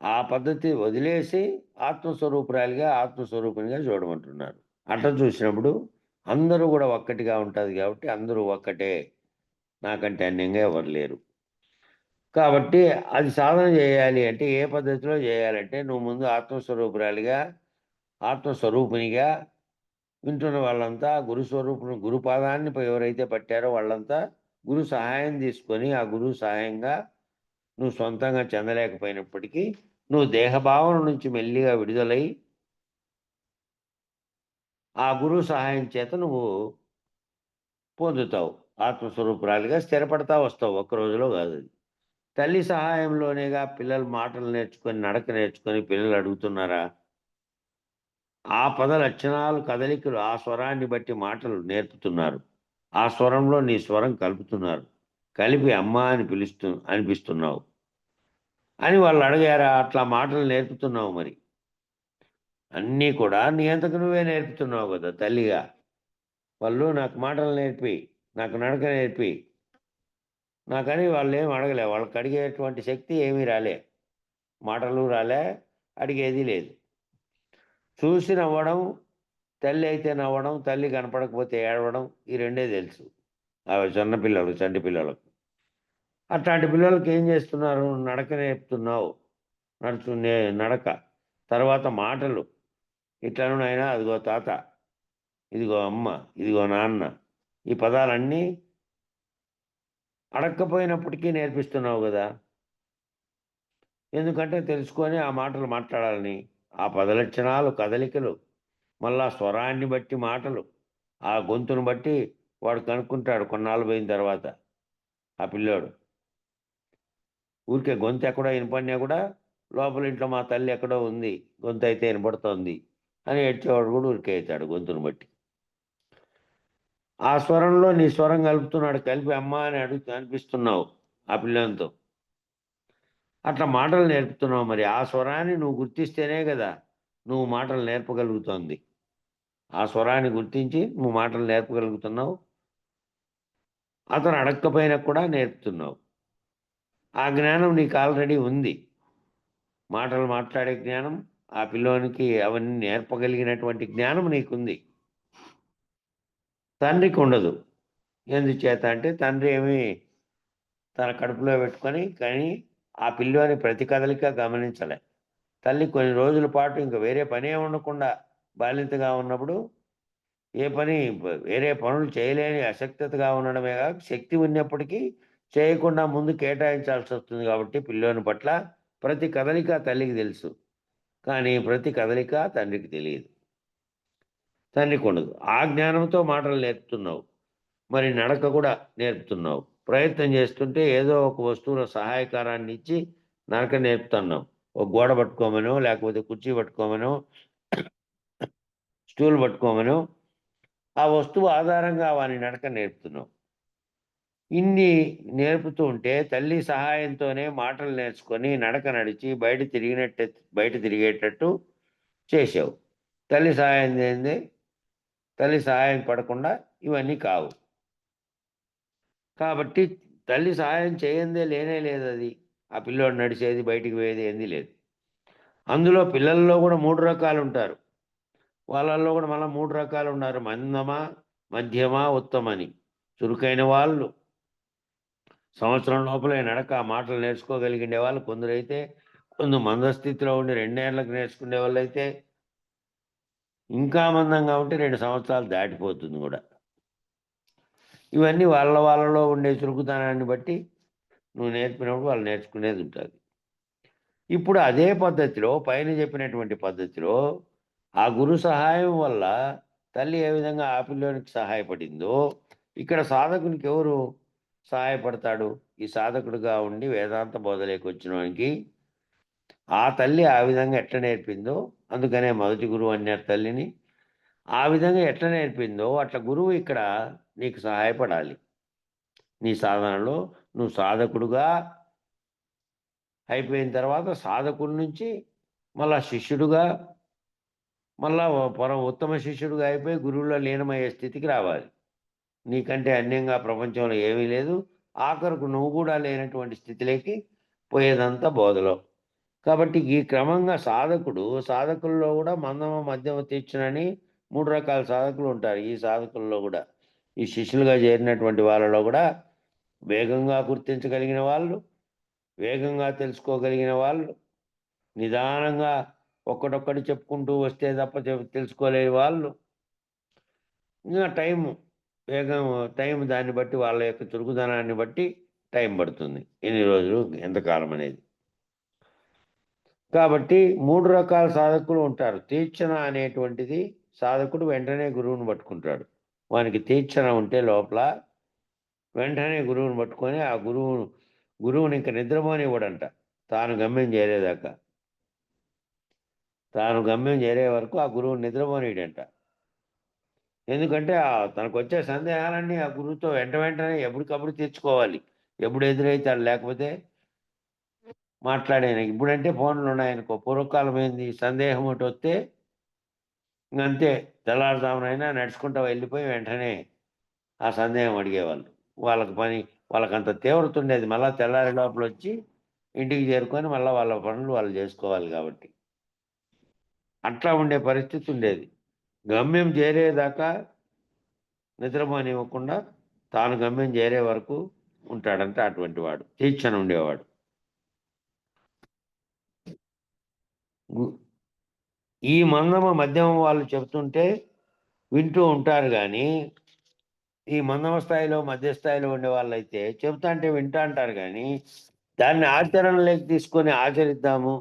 ఆ పద్ధతి వదిలేసి ఆత్మస్వరూపురాలిగా, ఆత్మస్వరూపునిగా చూడమంటున్నారు. అట్లా చూసినప్పుడు అందరూ కూడా ఒక్కటిగా ఉంటుంది కాబట్టి అందరూ ఒక్కటే, నాకంటే అన్యంగా ఎవరు లేరు. కాబట్టి అది సాధన చేయాలి అంటే ఏ పద్ధతిలో చేయాలంటే, నువ్వు ముందు ఆత్మస్వరూపురాలిగా, ఆత్మస్వరూపునిగా వింటున్న వాళ్ళంతా గురుపాదాన్ని ఎవరైతే పట్టారో వాళ్ళంతా గురు సహాయం తీసుకొని, ఆ గురువు సహాయంగా నువ్వు సొంతంగా చెందలేకపోయినప్పటికీ నువ్వు దేహభావన నుంచి మెల్లిగా విడుదలై ఆ గురువు సహాయం చేత నువ్వు పొందుతావు. ఆత్మస్వరూపురాలిగా స్థిరపడతా వస్తావు. ఒక్క రోజులో కాదు అది. తల్లి సహాయంలోనేగా పిల్లలు మాటలు నేర్చుకొని, నడక నేర్చుకొని పిల్లలు అడుగుతున్నారా? ఆ పద లక్షణాలు, కదలికలు, ఆ స్వరాన్ని బట్టి మాటలు నేర్పుతున్నారు. ఆ స్వరంలో నీ స్వరం కలుపుతున్నారు. కలిపి అమ్మ అని అనిపిస్తున్నావు అని వాళ్ళు అడిగారా? అట్లా మాటలు నేర్పుతున్నావు. మరి అన్నీ కూడా నీ అంతకు నువ్వే నేర్పుతున్నావు కదా తల్లిగా. వాళ్ళు నాకు మాటలు నేర్పి, నాకు నడక నేర్పి, నాకని వాళ్ళు ఏం అడగలే. వాళ్ళకి అడిగేటువంటి శక్తి ఏమీ రాలే, మాటలు రాలే, అడిగేది లేదు. చూసి నవ్వడం, తల్లి అయితే నవ్వడం, తల్లి కనపడకపోతే ఏడవడం, ఈ రెండే తెలుసు అవి చిన్నపిల్లలు, చంటి పిల్లలకు. అట్లాంటి పిల్లలకి ఏం చేస్తున్నారు? నడక నేర్పుతున్నావు. నడక తర్వాత మాటలు, ఇట్లను నాయనా, అదిగో తాత, ఇదిగో అమ్మ, ఇదిగో నాన్న, ఈ పదాలన్నీ అడక్కపోయినప్పటికీ నేర్పిస్తున్నావు కదా. ఎందుకంటే తెలుసుకొని ఆ మాటలు మాట్లాడాలని. ఆ పదలక్షణాలు, కదలికలు, మళ్ళా స్వరాన్ని బట్టి మాటలు, ఆ గొంతును బట్టి వాడు కనుక్కుంటాడు కొన్నాళ్ళు పోయిన తర్వాత. ఆ పిల్లోడు ఊరికే గొంతు ఎక్కడో వినపడినా కూడా లోపల ఇంట్లో మా తల్లి ఎక్కడో ఉంది, గొంతు అయితే వినపడుతోంది అని ఏడ్చేవాడు కూడా ఊరికే అవుతాడు గొంతును బట్టి. ఆ స్వరంలో నీ స్వరం కలుపుతున్నాడు, కలిపి అమ్మ అని అనిపిస్తున్నావు ఆ పిల్లలతో. అట్లా మాటలు నేర్పుతున్నావు. మరి ఆ స్వరాన్ని నువ్వు గుర్తిస్తేనే కదా నువ్వు మాటలు నేర్పగలుగుతోంది. ఆ స్వరాన్ని గుర్తించి నువ్వు మాటలు నేర్పగలుగుతున్నావు. అతను అడక్కపోయినా కూడా నేర్పుతున్నావు. ఆ జ్ఞానం నీకు ఆల్రెడీ ఉంది. మాటలు మాట్లాడే జ్ఞానం, ఆ పిల్లోనికి అవన్నీ నేర్పగలిగినటువంటి జ్ఞానం నీకుంది. తండ్రికి ఉండదు. ఎందుచేత అంటే తండ్రి ఏమి తన కడుపులో పెట్టుకొని కానీ ఆ పిల్లోని ప్రతి కదలిక గమనించలే. తల్లి కొన్ని రోజుల పాటు ఇంకా వేరే పనే ఉండకుండా బాలింతగా ఉన్నప్పుడు వేరే పనులు చేయలేని అశక్తతగా ఉండడమే కాక శక్తి ఉన్నప్పటికీ చేయకుండా ముందు కేటాయించాల్సి వస్తుంది. కాబట్టి పిల్లోని పట్ల ప్రతి కదలిక తల్లికి తెలుసు, కానీ ప్రతి కదలిక తండ్రికి తెలియదు, తండ్రికి ఉండదు. ఆ జ్ఞానంతో మాటలు నేర్పుతున్నావు. మరి నడక కూడా నేర్పుతున్నావు. ప్రయత్నం చేస్తుంటే ఏదో ఒక వస్తువుల సహాయకారాన్ని ఇచ్చి నడక నేర్పుతున్నావు. ఒక గోడ పట్టుకోమనో, లేకపోతే కుర్చీ పట్టుకోమనో, స్టూల్ పట్టుకోమనో, ఆ వస్తువు ఆధారంగా వాని నడక నేర్పుతున్నావు. ఇన్ని నేర్పుతూ ఉంటే తల్లి సహాయంతోనే మాటలు నేర్చుకొని నడక నడిచి బయట తిరిగేటట్టు చేసావు. తల్లి సహాయం పడకుండా ఇవన్నీ కావు. కాబట్టి తల్లి సహాయం చేయందే లేనే లేదు. అది ఆ పిల్లోడు నడిచేది, బయటికి పోయేది ఏంది లేదు. అందులో పిల్లల్లో కూడా 3 రకాలు ఉంటారు. వాళ్ళల్లో కూడా మళ్ళీ 3 రకాలు ఉన్నారు. మందమా, మధ్యమా, ఉత్తమని. చురుకైన వాళ్ళు, సంవత్సరం లోపలే నడక మాటలు నేర్చుకోగలిగే వాళ్ళు కొందరైతే, మందస్థితిలో ఉండి 2 ఏళ్ళకి నేర్చుకునే వాళ్ళు అయితే, ఇంకా మందంగా ఉంటే 2 సంవత్సరాలు దాటిపోతుంది కూడా. ఇవన్నీ వాళ్ళలో ఉండే చురుకుతనాన్ని బట్టి నువ్వు నేర్పినప్పుడు వాళ్ళు నేర్చుకునేది ఉంటుంది. ఇప్పుడు అదే పద్ధతిలో పైన చెప్పినటువంటి పద్ధతిలో ఆ గురు సహాయం వల్ల తల్లి ఏ విధంగా ఆ పిల్లోనికి సహాయపడిందో ఇక్కడ సాధకునికి ఎవరు సహాయపడతాడు? ఈ సాధకుడుగా ఉండి వేదాంత బోధలేకి వచ్చినవానికి ఆ తల్లి ఆ విధంగా ఎట్లా నేర్పిందో అందుకనే మొదటి గురువు అన్నారు తల్లిని. ఆ విధంగా ఎట్లా నేర్పిందో అట్లా గురువు ఇక్కడ నీకు సహాయపడాలి. నీ సాధనలో నువ్వు సాధకుడుగా అయిపోయిన తర్వాత సాధకుడి నుంచి మళ్ళా శిష్యుడుగా, మళ్ళా ఉత్తమ శిష్యుడుగా అయిపోయి గురువులో లీనమయ్యే స్థితికి రావాలి. నీకంటే అన్యంగా ప్రపంచంలో ఏమీ లేదు. ఆఖరుకు నువ్వు కూడా లేనటువంటి స్థితిలోకి పోయేదంతా బోధలో. కాబట్టి ఈ క్రమంగా సాధకుల్లో కూడా మందమ, మధ్యమ, తీక్షణని 3 రకాల సాధకులు ఉంటారు. ఈ సాధకుల్లో కూడా ఈ శిష్యులుగా చేరినటువంటి వాళ్ళలో కూడా వేగంగా గుర్తించగలిగిన వాళ్ళు, వేగంగా తెలుసుకోగలిగిన వాళ్ళు, నిదానంగా ఒక్కటొక్కటి చెప్పుకుంటూ వస్తే తప్ప తెలుసుకోలేని వాళ్ళు, ఇంకా టైం దాన్ని బట్టి వాళ్ళ యొక్క చురుకుదనాన్ని బట్టి టైం పడుతుంది, ఎన్ని రోజులు ఎంతకాలం అనేది. కాబట్టి 3 రకాల సాధకులు ఉంటారు. తీక్షణ అనేటువంటిది సాధకుడు వెంటనే గురువుని పట్టుకుంటాడు. వానికి తీక్షణ ఉంటే లోపల వెంటనే గురువుని పట్టుకొని ఆ గురువుని ఇంక నిద్రపోనివ్వడంట. తాను గమ్యం చేరేదాకా, తాను గమ్యం చేరే వరకు ఆ గురువుని నిద్రపోనీయడంట. ఎందుకంటే తనకు వచ్చే సందేహాలన్నీ ఆ గురువుతో వెంటనే ఎప్పటికప్పుడు తీర్చుకోవాలి. ఎప్పుడు ఎదురైతాడు, లేకపోతే మాట్లాడాను. ఇప్పుడంటే ఫోన్లు ఉన్నాయనుకో, పూర్వకాలం ఏంది, సందేహం ఒకటి వస్తే ఇంకంతే తెల్లారుజామునైనా నడుచుకుంటూ వెళ్ళిపోయి వెంటనే ఆ సందేహం అడిగేవాళ్ళు. వాళ్ళకంత తీవ్రత ఉండేది. మళ్ళీ తెల్లారి లోపల వచ్చి ఇంటికి చేరుకొని మళ్ళీ వాళ్ళ పనులు వాళ్ళు చేసుకోవాలి. కాబట్టి అట్లా ఉండే పరిస్థితి ఉండేది. గమ్యం చేరేదాకా నిద్రపోనివ్వకుండా తాను గమ్యం చేరే వరకు ఉంటాడంటే అటువంటి వాడు తీక్షణ ఉండేవాడు. ఈ మధ్యమ వాళ్ళు చెబుతుంటే వింటూ ఉంటారు. కానీ ఈ మందమ స్థాయిలో, మధ్య స్థాయిలో ఉండే వాళ్ళైతే చెబుతా అంటే వింటా అంటారు, కానీ దాన్ని ఆచరణలోకి తీసుకొని ఆచరిద్దాము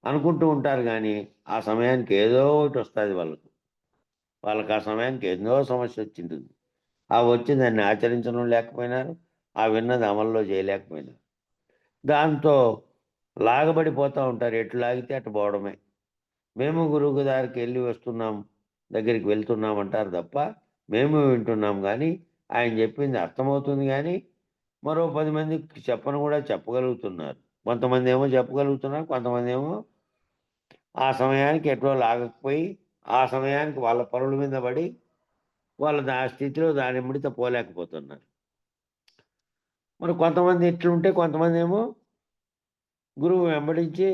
అనుకుంటూ ఉంటారు. కానీ ఆ సమయానికి ఏదో ఒకటి వస్తుంది వాళ్ళకి ఆ సమయానికి ఎన్నో సమస్య వచ్చింటుంది. ఆ వచ్చి దాన్ని ఆచరించడం లేకపోయినారు, ఆ విన్నది అమల్లో చేయలేకపోయినారు. దాంతో లాగబడిపోతూ ఉంటారు. ఎటు లాగితే అటు పోవడమే. మేము గురువు దగ్గరికి వెళ్తున్నాం అంటారు తప్ప మేము వింటున్నాం. కానీ ఆయన చెప్పింది అర్థమవుతుంది, కానీ మరో 10 మందికి చెప్పగలుగుతున్నారు. కొంతమంది ఏమో చెప్పగలుగుతున్నారు, కొంతమంది ఏమో ఆ సమయానికి ఎటో లాగకపోయి ఆ సమయానికి వాళ్ళ పనుల మీద పడి వాళ్ళ స్థితిలో దాని ముడిత పోలేకపోతున్నారు. మరి కొంతమంది ఇట్లుంటే, కొంతమంది ఏమో గురువు వెంబడించి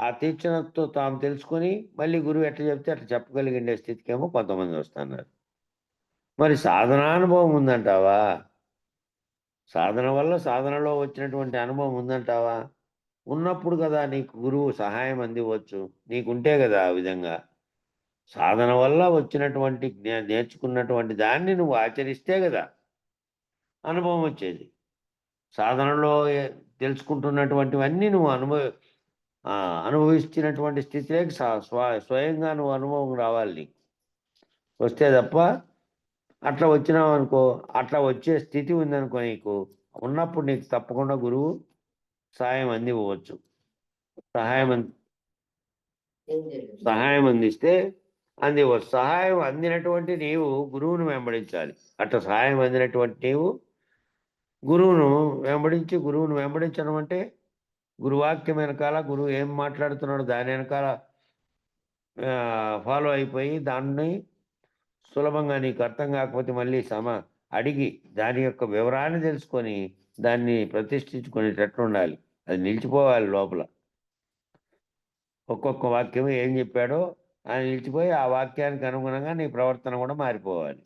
ఆ తీక్షణతో తాము తెలుసుకొని మళ్ళీ గురువు ఎట్లా చెప్తే అట్లా చెప్పగలిగే స్థితికి ఏమో కొంతమంది వస్తున్నారు. మరి సాధనానుభవం ఉందంటావా? సాధన వల్ల సాధనలో వచ్చినటువంటి అనుభవం ఉందంటావా? ఉన్నప్పుడు కదా నీకు గురువు సహాయం అందివచ్చు. నీకుంటే కదా ఆ విధంగా సాధన వల్ల వచ్చినటువంటి నేర్చుకున్నటువంటి దాన్ని నువ్వు ఆచరిస్తే కదా అనుభవం వచ్చేది. సాధనలో తెలుసుకుంటున్నటువంటివన్నీ నువ్వు అనుభవిస్తున్నటువంటి స్థితిలోకి స్వయంగా నువ్వు అనుభవం రావాలి. నీకు వస్తే తప్ప అట్లా వచ్చినావు అనుకో, అట్లా వచ్చే స్థితి ఉందనుకో, నీకు ఉన్నప్పుడు నీకు తప్పకుండా గురువు సహాయం అందివ్వచ్చు. సహాయం అందిస్తే అందివ్వచ్చు. సహాయం అందినటువంటి నీవు గురువును వెంబడించాలి. అట్లా సహాయం అందినటువంటి నీవు గురువును వెంబడించడం అంటే గురువాక్యం వెనకాల గురువు ఏం మాట్లాడుతున్నాడు దాని వెనకాల ఫాలో అయిపోయి దాన్ని సులభంగా నీకు అర్థం కాకపోతే మళ్ళీ అడిగి దాని యొక్క వివరాన్ని తెలుసుకొని దాన్ని ప్రతిష్ఠించుకునేటట్లు ఉండాలి. అది నిలిచిపోవాలి లోపల. ఒక్కొక్క వాక్యం ఏం చెప్పాడో ఆయన నిలిచిపోయి ఆ వాక్యానికి అనుగుణంగా నీ ప్రవర్తన కూడా మారిపోవాలి.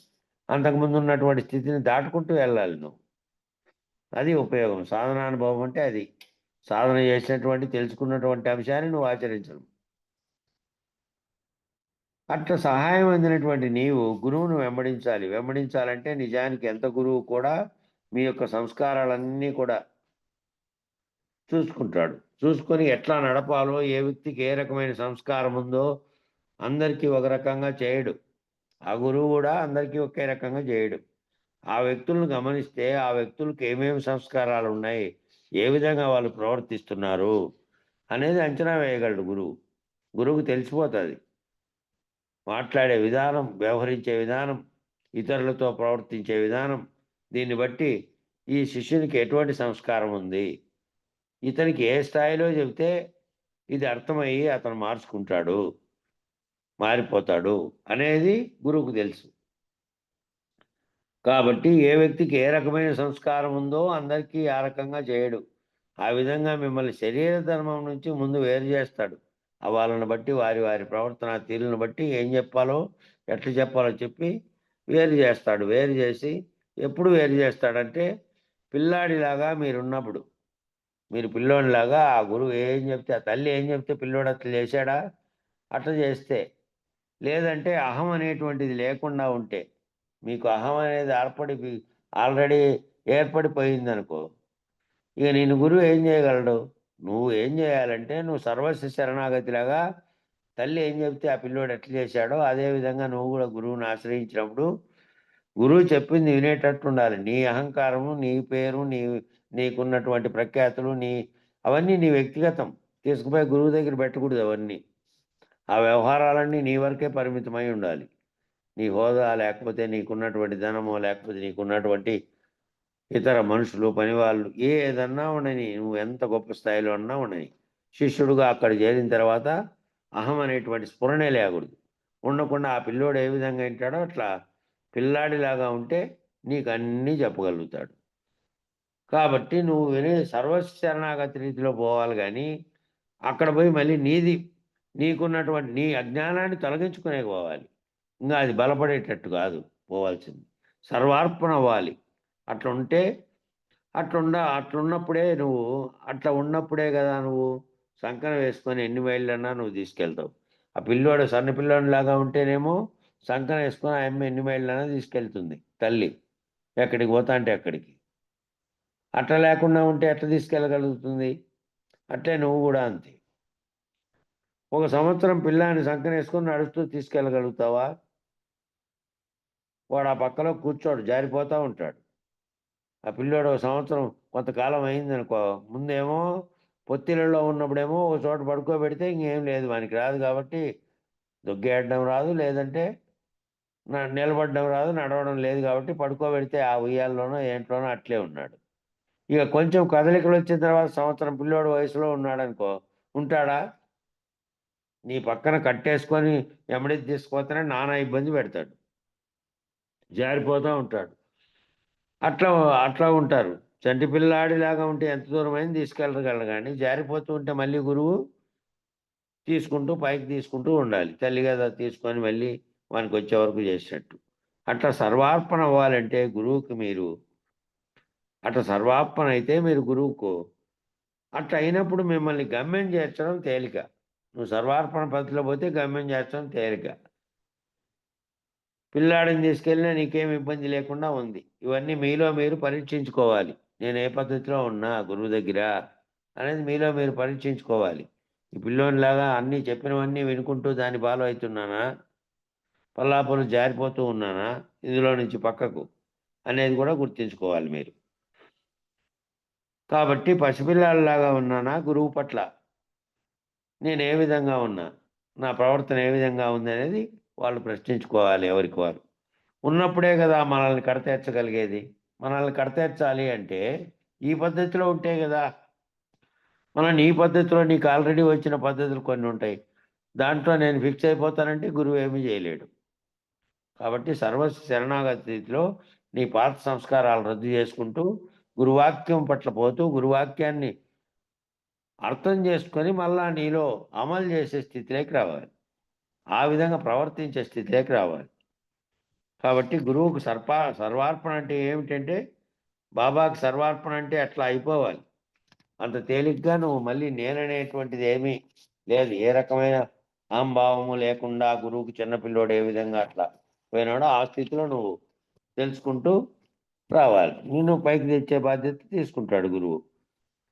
అంతకుముందు ఉన్నటువంటి స్థితిని దాటుకుంటూ వెళ్ళాలి నువ్వు. అది ఉపయోగం. సాధనానుభవం అంటే అది. సాధన చేసినటువంటి తెలుసుకున్నటువంటి అంశాన్ని నువ్వు ఆచరించడం. అట్లా సహాయం అందినటువంటి నీవు గురువును వెంబడించాలంటే నిజానికి ఎంత గురువు కూడా మీ యొక్క సంస్కారాలన్నీ కూడా చూసుకుంటాడు. చూసుకొని ఎట్లా నడపాలో, ఏ వ్యక్తికి ఏ రకమైన సంస్కారం ఉందో అందరికీ ఒక రకంగా చేయడు. ఆ గురువు కూడా అందరికీ ఒకే రకంగా చేయడు. ఆ వ్యక్తులను గమనిస్తే ఆ వ్యక్తులకు ఏమేమి సంస్కారాలు ఉన్నాయి, ఏ విధంగా వాళ్ళు ప్రవర్తిస్తున్నారు అనేది అంచనా వేయగలడు గురువు. గురువుకు తెలిసిపోతుంది. మాట్లాడే విధానం, వ్యవహరించే విధానం, ఇతరులతో ప్రవర్తించే విధానం, దీన్ని బట్టి ఈ శిష్యునికి ఎటువంటి సంస్కారం ఉంది, ఇతనికి ఏ స్థాయిలో చెబితే ఇది అర్థమయ్యి అతను మార్చుకుంటాడు, మారిపోతాడు అనేది గురువుకు తెలుసు. కాబట్టి ఏ వ్యక్తికి ఏ రకమైన సంస్కారం ఉందో అందరికీ ఆ రకంగా చేయడు. ఆ విధంగా మిమ్మల్ని శరీర ధర్మం నుంచి ముందు వేరు చేస్తాడు. వాళ్ళని బట్టి వారి వారి ప్రవర్తన తీరులను బట్టి ఏం చెప్పాలో ఎట్లా చెప్పాలో చెప్పి వేరు చేస్తాడు. వేరు చేసి ఎప్పుడు వేరు చేస్తాడంటే పిల్లాడిలాగా మీరున్నప్పుడు, మీరు పిల్లోడిలాగా ఆ గురువు ఏం చెప్తే, ఆ తల్లి ఏం చెప్తే పిల్లోడు అట్లా చేశాడా, అట్లా చేస్తే, లేదంటే అహం అనేటువంటిది లేకుండా ఉంటే, మీకు అహం అనేది ఆల్రెడీ ఏర్పడిపోయిందనుకో, ఇక నేను గురువు ఏం చేయగలడు? నువ్వు ఏం చేయాలంటే నువ్వు సర్వస్వ శరణాగతిలాగా తల్లి ఏం చెప్తే ఆ పిల్లోడు ఎట్లా చేశాడో అదేవిధంగా నువ్వు కూడా గురువుని ఆశ్రయించినప్పుడు గురువు చెప్పింది వినేటట్టు ఉండాలి. నీ అహంకారము, నీ పేరు, నీకున్నటువంటి ప్రఖ్యాతులు, అవన్నీ నీ వ్యక్తిగతం. తీసుకుపోయి గురువు దగ్గర పెట్టకూడదు అవన్నీ. ఆ వ్యవహారాలన్నీ నీ వరకే పరిమితమై ఉండాలి. నీ హోదా లేకపోతే నీకున్నటువంటి ధనమో లేకపోతే నీకున్నటువంటి ఇతర మనుషులు, పనివాళ్ళు ఏదన్నా ఉండని, నువ్వు ఎంత గొప్ప స్థాయిలో అన్నా ఉండని, శిష్యుడుగా అక్కడ చేరిన తర్వాత అహం అనేటువంటి స్ఫురణే లేకూడదు. ఉండకుండా ఆ పిల్లోడు ఏ విధంగా వింటాడో అట్లా పిల్లాడిలాగా ఉంటే నీకు అన్నీ చెప్పగలుగుతాడు. కాబట్టి నువ్వు సర్వస్వ శరణాగతి రీతిలో పోవాలి. కానీ అక్కడ పోయి మళ్ళీ నీకున్నటువంటి నీ అజ్ఞానాన్ని తొలగించుకునే పోవాలి. ఇంకా అది బలపడేటట్టు కాదు పోవాల్సింది. సర్వార్పణ అవ్వాలి. అట్లున్నప్పుడే అట్లా ఉన్నప్పుడే కదా నువ్వు సంకన వేసుకొని ఎన్ని మైళ్ళన్నా నువ్వు తీసుకెళ్తావు. ఆ పిల్లోడు సన్న పిల్లోడిలాగా ఉంటేనేమో సంకన వేసుకొని ఆ అమ్మ ఎన్ని మైళ్ళన్నా తీసుకెళ్తుంది తల్లి, ఎక్కడికి పోతా అంటే అక్కడికి. అట్లా లేకుండా ఉంటే ఎట్లా తీసుకెళ్ళగలుగుతుంది? అట్లే నువ్వు కూడా అంతే. 1 సంవత్సరం పిల్లాన్ని సంకన వేసుకొని నడుస్తూ తీసుకెళ్ళగలుగుతావా? వాడు ఆ పక్కలో కూర్చోడు, జారిపోతూ ఉంటాడు. ఆ పిల్లోడు 1 సంవత్సరం కొంతకాలం అయిందనుకో, ముందేమో పొత్తిళ్ళలో ఉన్నప్పుడేమో ఒక చోట పడుకోబెడితే ఇంకేం లేదు, వానికి రాదు కాబట్టి దొగ్గేయడం రాదు, లేదంటే నిలబడడం రాదు, నడవడం లేదు కాబట్టి పడుకోబెడితే ఆ ఉయ్యాల్లోనో ఏంట్లోనో అట్లే ఉన్నాడు. ఇక కొంచెం కదలికలు వచ్చిన తర్వాత సంవత్సరం పిల్లోడు వయసులో ఉన్నాడనుకో, ఉంటాడా? నీ పక్కన కట్టేసుకొని ఎమ్మడి తీసుకుపోతేనే నానా ఇబ్బంది పెడతాడు, జారిపోతూ ఉంటాడు. అట్లా ఉంటారు. చంటి పిల్లాడిలాగా ఉంటే ఎంత దూరమైనా తీసుకెళ్ళగలరు, కానీ జారిపోతూ ఉంటే మళ్ళీ గురువు తీసుకుంటూ పైకి తీసుకుంటూ ఉండాలి. తల్లి కదా తీసుకొని మళ్ళీ వానికి వచ్చే వరకు చేసినట్టు. అట్లా సర్వార్పణ అవ్వాలంటే గురువుకి అట్లా సర్వార్పణ అయితే మీరు గురువుకు అట్లా అయినప్పుడు మిమ్మల్ని గమ్యం చేర్చడం తేలిక. నువ్వు సర్వార్పణ పద్ధతిలో పోతే గమ్యం చేర్చడం తేలిక. పిల్లాడిని తీసుకెళ్ళినా నీకేం ఇబ్బంది లేకుండా ఉంది. ఇవన్నీ మీలో మీరు పరీక్షించుకోవాలి. నేను ఏ పద్ధతిలో ఉన్నా గురువు దగ్గర అనేది మీలో మీరు పరీక్షించుకోవాలి. ఈ పిల్లోనిలాగా అన్నీ చెప్పినవన్నీ వినుకుంటూ దాన్ని ఫాలో అవుతున్నానా, పల్లాపులు జారిపోతూ ఉన్నానా ఇందులో నుంచి పక్కకు అనేది కూడా గుర్తించుకోవాలి మీరు. కాబట్టి పసిపిల్లాడిలాగా ఉన్నానా గురువు పట్ల, నేను ఏ విధంగా ఉన్నా, నా ప్రవర్తన ఏ విధంగా ఉంది అనేది వాళ్ళు ప్రశ్నించుకోవాలి ఎవరికి వారు. ఉన్నప్పుడే కదా మనల్ని కడతేర్చగలిగేది. మనల్ని కడతేర్చాలి అంటే ఈ పద్ధతిలో ఉంటే కదా. మనం ఈ పద్ధతిలో నీకు ఆల్రెడీ వచ్చిన పద్ధతులు కొన్ని ఉంటాయి, దాంట్లో నేను ఫిక్స్ అయిపోతానంటే గురువు ఏమీ చేయలేడు. కాబట్టి సర్వస్వ శరణాగతి స్థితిలో నీ పాత సంస్కారాలు రద్దు చేసుకుంటూ గురువాక్యం పట్ల పోతూ గురువాక్యాన్ని అర్థం చేసుకొని మళ్ళా నీలో అమలు చేసే స్థితిలోకి రావాలి, ఆ విధంగా ప్రవర్తించే స్థితిలోకి రావాలి. కాబట్టి గురువుకు సర్వార్పణ అంటే ఏమిటంటే, బాబాకి సర్వార్పణ అంటే అట్లా అయిపోవాలి. అంత తేలిగ్గా నువ్వు మళ్ళీ నేననేటువంటిది ఏమీ లేదు. ఏ రకమైన అహంభావము లేకుండా గురువుకి చిన్నపిల్లోడు ఏ విధంగా అట్లా పోయినాడో ఆ స్థితిలో నువ్వు తెలుసుకుంటూ రావాలి. నిన్ను పైకి తెచ్చే బాధ్యత తీసుకుంటాడు గురువు.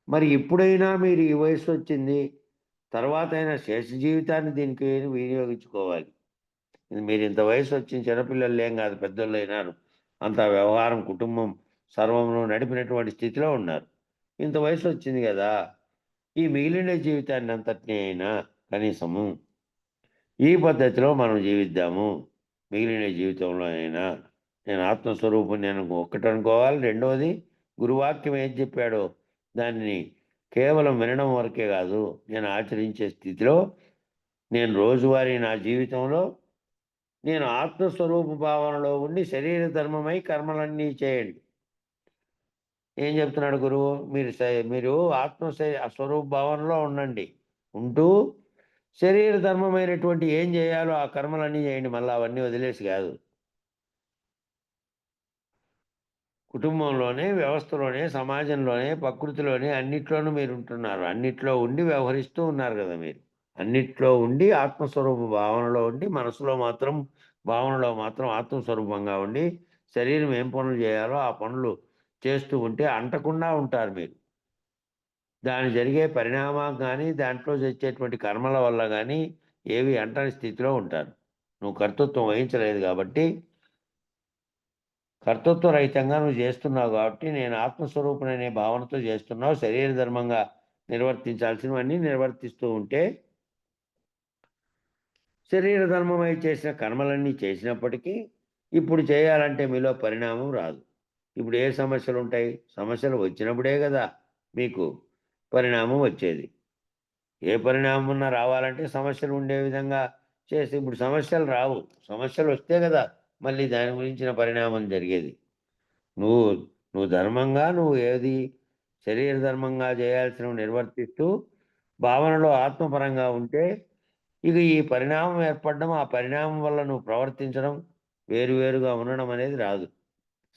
మరి ఎప్పుడైనా మీరు ఈ వయసు వచ్చింది తర్వాత అయినా శేష జీవితాన్ని దీనికి వినియోగించుకోవాలి. మీరు ఇంత వయసు వచ్చిన చిన్నపిల్లలు ఏం కాదు, పెద్దోళ్ళు అయినారు, అంత వ్యవహారం కుటుంబం సర్వంలో నడిపినటువంటి స్థితిలో ఉన్నారు. ఇంత వయసు వచ్చింది కదా, ఈ మిగిలిన జీవితాన్ని అంతటినీ అయినా కనీసము ఈ పద్ధతిలో మనం జీవిద్దాము. మిగిలిన జీవితంలో అయినా నేను ఆత్మస్వరూపం నేను ఒక్కటి అనుకోవాలి. రెండవది గురువాక్యం ఏం చెప్పాడో దాన్ని కేవలం వినడం వరకే కాదు, నేను ఆచరించే స్థితిలో నేను రోజువారీ నా జీవితంలో నేను ఆత్మస్వరూప భావనలో ఉండి శరీర ధర్మమై కర్మలన్నీ చేయండి. ఏం చెప్తున్నాడు గురువు? మీరు స్వరూప భావనలో ఉండండి. ఉంటూ శరీర ధర్మమైనటువంటి ఏం చేయాలో ఆ కర్మలన్నీ చేయండి. మళ్ళీ అవన్నీ వదిలేసి కాదు. కుటుంబంలోనే, వ్యవస్థలోనే, సమాజంలోనే, ప్రకృతిలోనే అన్నిట్లోనూ మీరు ఉంటున్నారు. అన్నిట్లో ఉండి వ్యవహరిస్తూ ఉన్నారు కదా మీరు. అన్నిట్లో ఉండి ఆత్మస్వరూప భావనలో ఉండి భావనలో మాత్రం ఆత్మస్వరూపంగా ఉండి శరీరం ఏం పనులు చేయాలో ఆ పనులు చేస్తూ ఉంటే అంటకుండా ఉంటారు మీరు. దాని జరిగే పరిణామం కానీ దాంట్లో వచ్చేటువంటి కర్మల వల్ల కానీ ఏవి అంటని స్థితిలో ఉంటారు. నువ్వు కర్తృత్వం వహించలేదు కాబట్టి, కర్తృత్వ రహితంగా నువ్వు చేస్తున్నావు కాబట్టి, నేను ఆత్మస్వరూపుననే భావనతో చేస్తున్నావు. శరీర ధర్మంగా నిర్వర్తించాల్సినవన్నీ నిర్వర్తిస్తూ ఉంటే శరీర ధర్మమై చేసిన కర్మలన్నీ చేసినప్పటికీ ఇప్పుడు చేయాలంటే మీలో పరిణామం రాదు. ఇప్పుడు ఏ సమస్యలు ఉంటాయి? సమస్యలు వచ్చినప్పుడే కదా మీకు పరిణామం వచ్చేది. ఏ పరిణామం ఉన్నా రావాలంటే సమస్యలు ఉండే విధంగా చేసి, ఇప్పుడు సమస్యలు రావు. సమస్యలు వస్తే కదా మళ్ళీ దాని గురించిన పరిణామం జరిగేది. నువ్వు ధర్మంగా నువ్వు ఏది శరీర ధర్మంగా చేయాల్సినవి నిర్వర్తిస్తూ భావనలో ఆత్మపరంగా ఉంటే ఇక ఈ పరిణామం ఏర్పడడం, ఆ పరిణామం వల్ల నువ్వు ప్రవర్తించడం, వేరువేరుగా ఉండడం అనేది రాదు.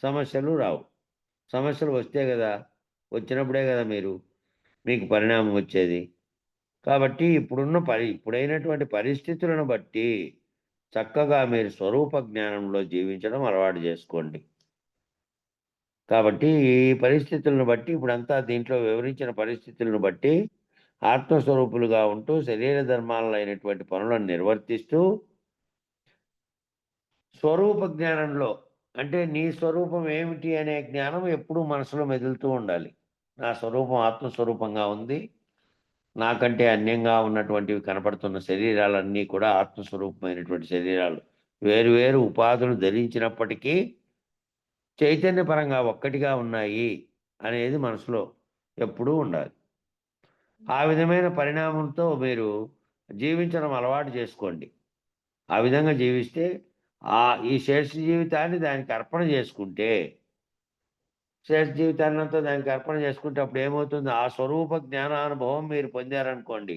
సమస్యలు రావు. సమస్యలు వస్తే కదా, వచ్చినప్పుడే కదా మీకు పరిణామం వచ్చేది. కాబట్టి ఇప్పుడైనటువంటి పరిస్థితులను బట్టి చక్కగా మీరు స్వరూప జ్ఞానంలో జీవించడం అలవాటు చేసుకోండి. కాబట్టి ఈ పరిస్థితులను బట్టి ఇప్పుడంతా దీంట్లో వివరించిన పరిస్థితులను బట్టి ఆత్మస్వరూపులుగా ఉంటూ శరీర ధర్మాలైనటువంటి పనులను నిర్వర్తిస్తూ స్వరూప జ్ఞానంలో, అంటే నీ స్వరూపం ఏమిటి అనే జ్ఞానం ఎప్పుడూ మనసులో మెదులుతూ ఉండాలి. నా స్వరూపం ఆత్మస్వరూపంగా ఉంది. నాకంటే అన్యంగా ఉన్నటువంటివి కనపడుతున్న శరీరాలన్నీ కూడా ఆత్మస్వరూపమైనటువంటి శరీరాలు. వేరు ఉపాధులు ధరించినప్పటికీ చైతన్యపరంగా ఒక్కటిగా ఉన్నాయి అనేది మనసులో ఎప్పుడూ ఉండాలి. ఆ విధమైన పరిణామంతో మీరు జీవించడం అలవాటు చేసుకోండి. ఆ విధంగా జీవిస్తే ఈ శేష జీవితాన్ని దానికి అర్పణ చేసుకుంటే, జీవితాన్నంతా దానికి అర్పణ చేసుకుంటే అప్పుడు ఏమవుతుంది? ఆ స్వరూప జ్ఞానానుభవం మీరు పొందారనుకోండి,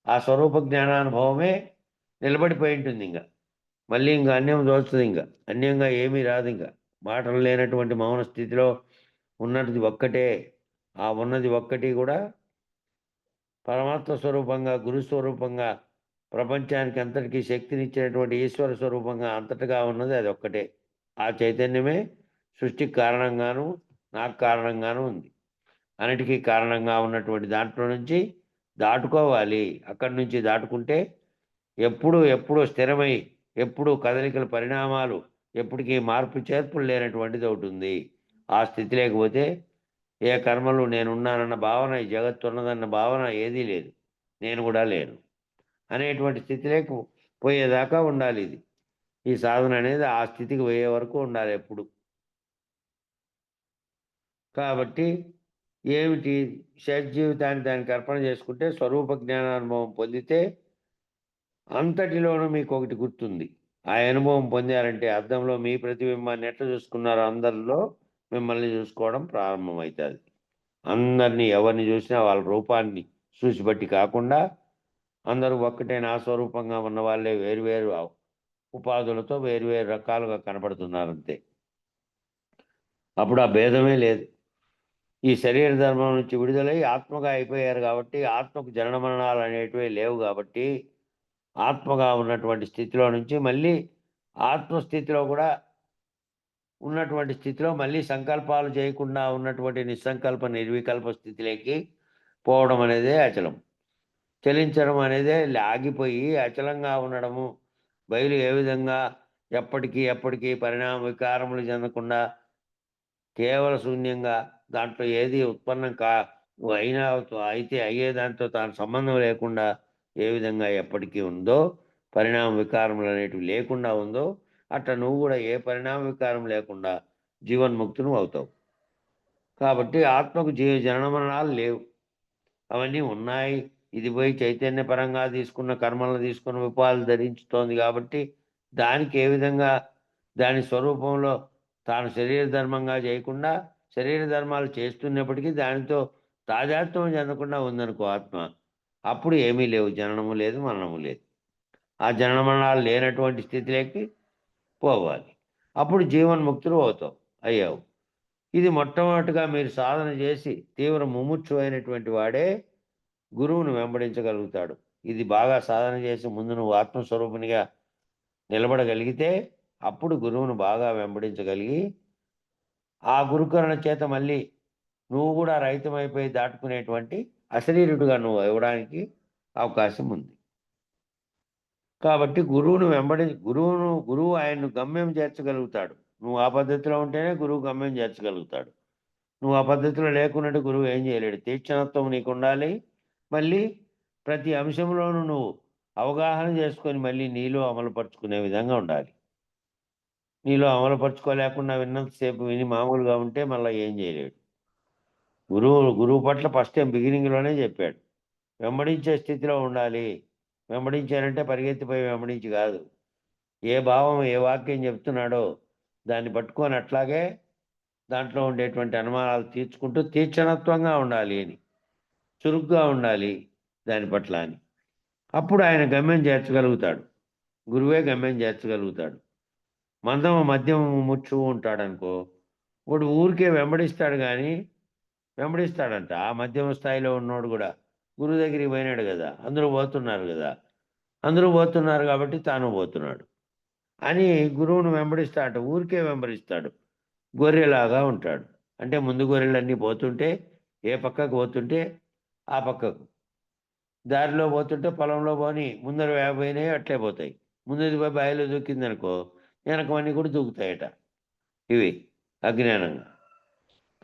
ఆ స్వరూప జ్ఞానానుభవమే నిలబడిపోయి ఉంటుంది. మళ్ళీ అన్యం తోస్తుంది. అన్యంగా ఏమీ రాదు. మాటలు లేనటువంటి మౌన స్థితిలో ఉన్నది ఒక్కటే. ఆ ఉన్నది ఒక్కటి కూడా పరమాత్మ స్వరూపంగా, గురు స్వరూపంగా, ప్రపంచానికి అంతటికీ శక్తినిచ్చినటువంటి ఈశ్వర స్వరూపంగా అంతటగా ఉన్నది అది ఒక్కటే. ఆ చైతన్యమే సృష్టికి కారణంగాను, నాకు కారణంగాను ఉంది. అన్నిటికీ కారణంగా ఉన్నటువంటి దాంట్లో నుంచి దాటుకోవాలి. అక్కడి నుంచి దాటుకుంటే ఎప్పుడు స్థిరమై, ఎప్పుడు కదలికల పరిణామాలు, ఎప్పటికీ మార్పు చేర్పులు లేనటువంటిది ఒకటి ఉంది. ఆ స్థితి లేకపోతే ఏ కర్మలు నేనున్నానన్న భావన, ఈ జగత్తు ఉన్నదన్న భావన ఏదీ లేదు. నేను కూడా లేను అనేటువంటి స్థితిలోకి పోయేదాకా ఉండాలి. ఈ సాధన అనేది ఆ స్థితికి పోయే వరకు ఉండాలి ఎప్పుడు. కాబట్టి ఏమిటి? జీవితాన్ని దానికి అర్పణ చేసుకుంటే స్వరూప జ్ఞానానుభవం పొందితే అంతటిలోనూ మీకు ఒకటి గుర్తుంది. ఆ అనుభవం పొందారంటే అద్దంలో మీ ప్రతిబింబాన్ని ఎట్లా చూసుకున్నారో అందరిలో మిమ్మల్ని చూసుకోవడం ప్రారంభమవుతుంది. అందరినీ ఎవరిని చూసినా వాళ్ళ రూపాన్ని చూసి బట్టి కాకుండా అందరూ ఒక్కటే నా స్వరూపంగా ఉన్న వాళ్ళే వేరువేరు ఉపాధులతో వేరువేరు రకాలుగా కనపడుతున్నారంతే. అప్పుడు ఆ భేదమే లేదు. ఈ శరీర ధర్మం నుంచి విడుదలై ఆత్మగా అయిపోయారు కాబట్టి, ఆత్మకు జనన మరణాలు అనేటివి లేవు కాబట్టి, ఆత్మగా ఉన్నటువంటి స్థితిలో నుంచి మళ్ళీ ఆత్మస్థితిలో కూడా ఉన్నటువంటి స్థితిలో మళ్ళీ సంకల్పాలు చేయకుండా ఉన్నటువంటి నిస్సంకల్ప నిర్వికల్ప స్థితిలోకి పోవడం అనేదే అచలం. చలించడం అనేదే ఆగిపోయి అచలంగా ఉండడము. బయలు ఏ విధంగా ఎప్పటికీ పరిణామ వికారములు చెందకుండా కేవల శూన్యంగా, దాంట్లో ఏది ఉత్పన్నం అయితే అయ్యేదాంతో తాను సంబంధం లేకుండా ఏ విధంగా ఎప్పటికీ ఉందో పరిణామ వికారములు అనేటివి లేకుండా ఉందో అట్లా నువ్వు కూడా ఏ పరిణామ వికారం లేకుండా జీవన్ముక్తులు అవుతావు. కాబట్టి ఆత్మకు జనన మరణాలు లేవు, అవన్నీ ఉన్నాయి. ఇది పోయి చైతన్య పరంగా తీసుకున్న కర్మలను తీసుకున్న ఉపాధి ధరించుతోంది కాబట్టి దానికి ఏ విధంగా దాని స్వరూపంలో తాను శరీర ధర్మంగా చేయకుండా శరీర ధర్మాలు చేస్తున్నప్పటికీ దానితో తాదాత్మ్యం చెందకుండా ఉందనుకో ఆత్మ, అప్పుడు ఏమీ లేవు, జననము లేదు మరణము లేదు. ఆ జనన మరణాలు లేనటువంటి స్థితిలోకి పోవాలి, అప్పుడు జీవన్ముక్తులు అవుతావు, అయ్యావు. ఇది మొట్టమొదటిగా మీరు సాధన చేసి తీవ్ర ముముక్షు అయినటువంటి వాడే గురువును వెంబడించగలుగుతాడు. ఇది బాగా సాధన చేసి ముందు నువ్వు ఆత్మస్వరూపునిగా నిలబడగలిగితే అప్పుడు గురువును బాగా వెంబడించగలిగి ఆ గురుకరణ చేత మళ్ళీ నువ్వు కూడా రహితమైపోయి దాటుకునేటువంటి అశరీరుడుగా నువ్వు ఇవ్వడానికి అవకాశం ఉంది. కాబట్టి గురువు ఆయన్ను గమ్యం చేర్చగలుగుతాడు. నువ్వు ఆ పద్ధతిలో ఉంటేనే గురువు గమ్యం చేర్చగలుగుతాడు. నువ్వు ఆ పద్ధతిలో లేకున్నట్టు గురువు ఏం చేయలేడు. తీక్షణత్వం నీకు ఉండాలి. మళ్ళీ ప్రతి అంశంలోనూ నువ్వు అవగాహన చేసుకొని మళ్ళీ నీలో అమలుపరుచుకునే విధంగా ఉండాలి. నీలో అమలుపరుచుకోలేకుండా విన్నంతసేపు విని మామూలుగా ఉంటే మళ్ళీ ఏం చేయలేడు. గురువు పట్ల ఫస్ట్ టైం బిగినింగ్లోనే చెప్పాడు, వెంబడించే స్థితిలో ఉండాలి. వెంబడించారంటే పరిగెత్తిపోయి వెంబడించి కాదు, ఏ భావం ఏ వాక్యం చెప్తున్నాడో దాన్ని పట్టుకొని అట్లాగే దాంట్లో ఉండేటువంటి అనుమానాలు తీర్చుకుంటూ తీక్షణత్వంగా ఉండాలి అని, చురుగ్గా ఉండాలి దాని పట్ల అని. అప్పుడు ఆయన గమ్యం చేర్చగలుగుతాడు, గురువే గమ్యం చేర్చగలుగుతాడు. మధ్యమ ముచ్చు ఉంటాడు అనుకో, వాడు ఊరికే వెంబడిస్తాడు, కానీ వెంబడిస్తాడంట. ఆ మధ్యమ స్థాయిలో ఉన్నోడు కూడా గురువు దగ్గరికి పోయినాడు కదా, అందరూ పోతున్నారు కాబట్టి తాను పోతున్నాడు అని గురువును వెంబడిస్తాడట. ఊరికే వెంబడిస్తాడు, గొర్రెలాగా ఉంటాడు. అంటే ముందు గొర్రెలన్నీ పోతుంటే ఏ పక్కకు పోతుంటే ఆ పక్కకు, దారిలో పోతుంటే పొలంలో పోని ముందర పోయినాయి అట్లే పోతాయి. ముందుది పోయి బాయిలో దూకిందనుకో వెనకవన్నీ కూడా దూకుతాయట. ఇవి అజ్ఞానంగా.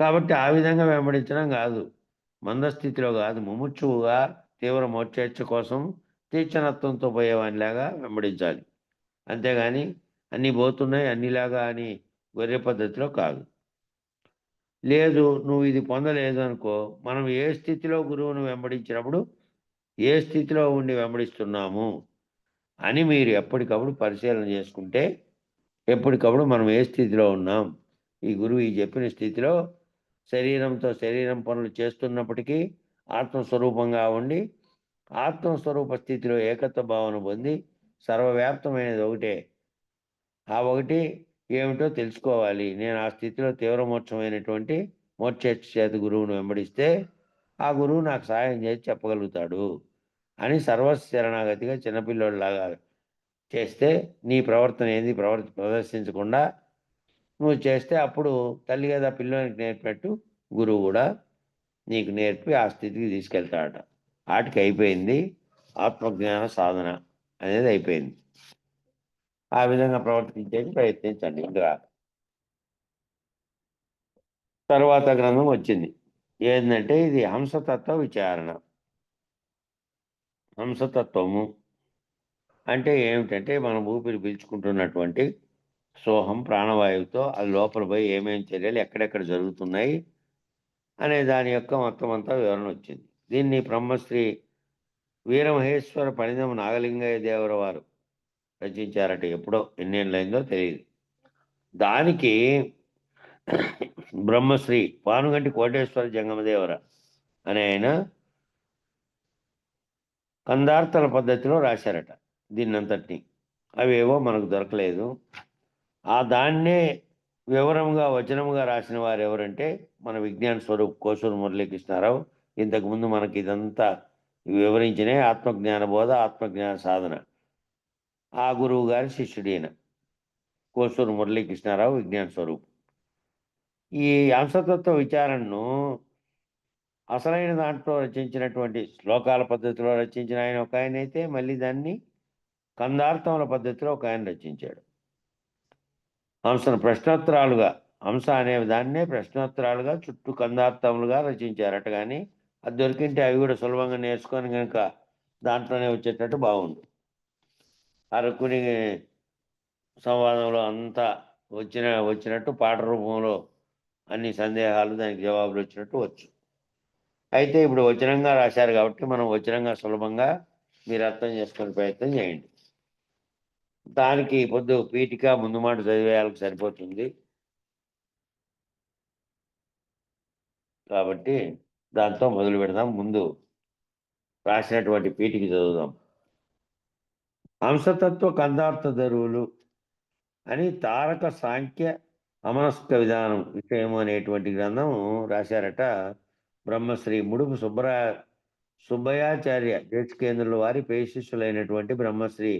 కాబట్టి ఆ విధంగా వెంబడించడం కాదు, మందస్థితిలో కాదు, ముముక్షువుగా తీవ్ర మోక్షేచ్ఛ కోసం తీక్షణత్వంతో పోయేవానిలాగా వెంబడించాలి. అంతేగాని అన్నీ పోతున్నాయి అన్నిలాగా అని గొర్రె పద్ధతిలో కాదు. లేదు నువ్వు ఇది పొందలేదు అనుకో, మనం ఏ స్థితిలో గురువును వెంబడించినప్పుడు ఏ స్థితిలో ఉండి వెంబడిస్తున్నాము అని మీరు ఎప్పటికప్పుడు పరిశీలన చేసుకుంటే ఎప్పటికప్పుడు మనం ఏ స్థితిలో ఉన్నాం. ఈ గురువు ఈ చెప్పిన స్థితిలో శరీరంతో శరీరం పనులు చేస్తున్నప్పటికీ ఆత్మస్వరూపంగా ఉండి ఆత్మస్వరూప స్థితిలో ఏకత్వ భావన పొంది సర్వవ్యాప్తమైనది ఒకటే. ఆ ఒకటి ఏమిటో తెలుసుకోవాలి. నేను ఆ స్థితిలో తీవ్రమోక్షమైనటువంటి మోక్షేచ్ఛ చేత గురువును వెంబడిస్తే ఆ గురువు నాకు సహాయం చేసి చెప్పగలుగుతాడు అని సర్వశరణాగతిగా చిన్నపిల్లోడిలాగా చేస్తే నీ ప్రవర్తన ఏంది ప్రదర్శించకుండా నువ్వు చేస్తే అప్పుడు తల్లి కదా పిల్లోనికి నేర్పినట్టు గురువు కూడా నీకు నేర్పి ఆ స్థితికి తీసుకెళ్తాడట. వాటికి అయిపోయింది ఆత్మజ్ఞాన సాధన అనేది అయిపోయింది. ఆ విధంగా ప్రవర్తించేది ప్రయత్నించండి. ఇంకా తర్వాత గ్రంథం వచ్చింది ఏంటంటే ఇది హంసతత్వ విచారణ. హంసతత్వము అంటే ఏమిటంటే మనం ఊపిరి పీల్చుకుంటున్నటువంటి సోహం ప్రాణవాయువుతో అది లోపల పోయి ఏమేమి చర్యలు ఎక్కడెక్కడ జరుగుతున్నాయి అనే దాని యొక్క మొత్తం అంతా వివరణ వచ్చింది. దీన్ని బ్రహ్మశ్రీ వీరమహేశ్వర పరిణమ నాగలింగయ్య దేవర వారు రచించారట. ఎప్పుడో ఎన్నేళ్ళైందో తెలియదు. దానికి బ్రహ్మశ్రీ పానుగంటి కోటేశ్వర జంగమదేవర అనే ఆయన కందార్థల పద్ధతిలో రాశారట దీన్నంతటిని. అవేవో మనకు దొరకలేదు. ఆ దాన్నే వివరంగా వచనముగా రాసిన వారు ఎవరంటే మన విజ్ఞాన స్వరూప్ కోసూరు మురళీకృష్ణారావు. ఇంతకుముందు మనకి ఇదంతా వివరించిన ఆత్మజ్ఞాన బోధ ఆత్మజ్ఞాన సాధన ఆ గురువు గారి శిష్యుడైన కోసూరు మురళీకృష్ణారావు విజ్ఞాన స్వరూప్. ఈ హంసతత్వ విచారణను అసలైన దాంట్లో రచించినటువంటి శ్లోకాల పద్ధతిలో రచించిన ఆయన ఒక ఆయన అయితే, మళ్ళీ దాన్ని కందార్థముల పద్ధతిలో ఒక ఆయన రచించాడు. హంసను ప్రశ్నోత్తరాలుగా, హంస అనే దాన్నే ప్రశ్నోత్తరాలుగా చుట్టూ కందార్థములుగా రచించారట. కానీ అది దొరికింటే అవి కూడా సులభంగా నేర్చుకొని కనుక దాంట్లోనే వచ్చేటట్టు బాగుండు. అరకుని సంవాదంలో అంతా వచ్చినట్టు పాట రూపంలో అన్ని సందేహాలు దానికి జవాబులు వచ్చినట్టు వచ్చు. అయితే ఇప్పుడు వచనంగా రాశారు కాబట్టి మనం వచనంగా సులభంగా మీరు అర్థం చేసుకునే ప్రయత్నం చేయండి. దానికి పొద్దు పీఠిక ముందు మాట చదివేయాలకు సరిపోతుంది. కాబట్టి దాంతో మొదలు పెడదాం. ముందు రాసినటువంటి పీఠిక చదువుదాం. హంసతత్వ కందార్థ ధరువులు అని తారక సాంఖ్య అమనస్క విధానం విషయము అనేటువంటి గ్రంథం రాశారట బ్రహ్మశ్రీ ముడుపు సుబ్బయాచార్య దేశికేంద్రుల వారి పేశిష్యులైనటువంటి బ్రహ్మశ్రీ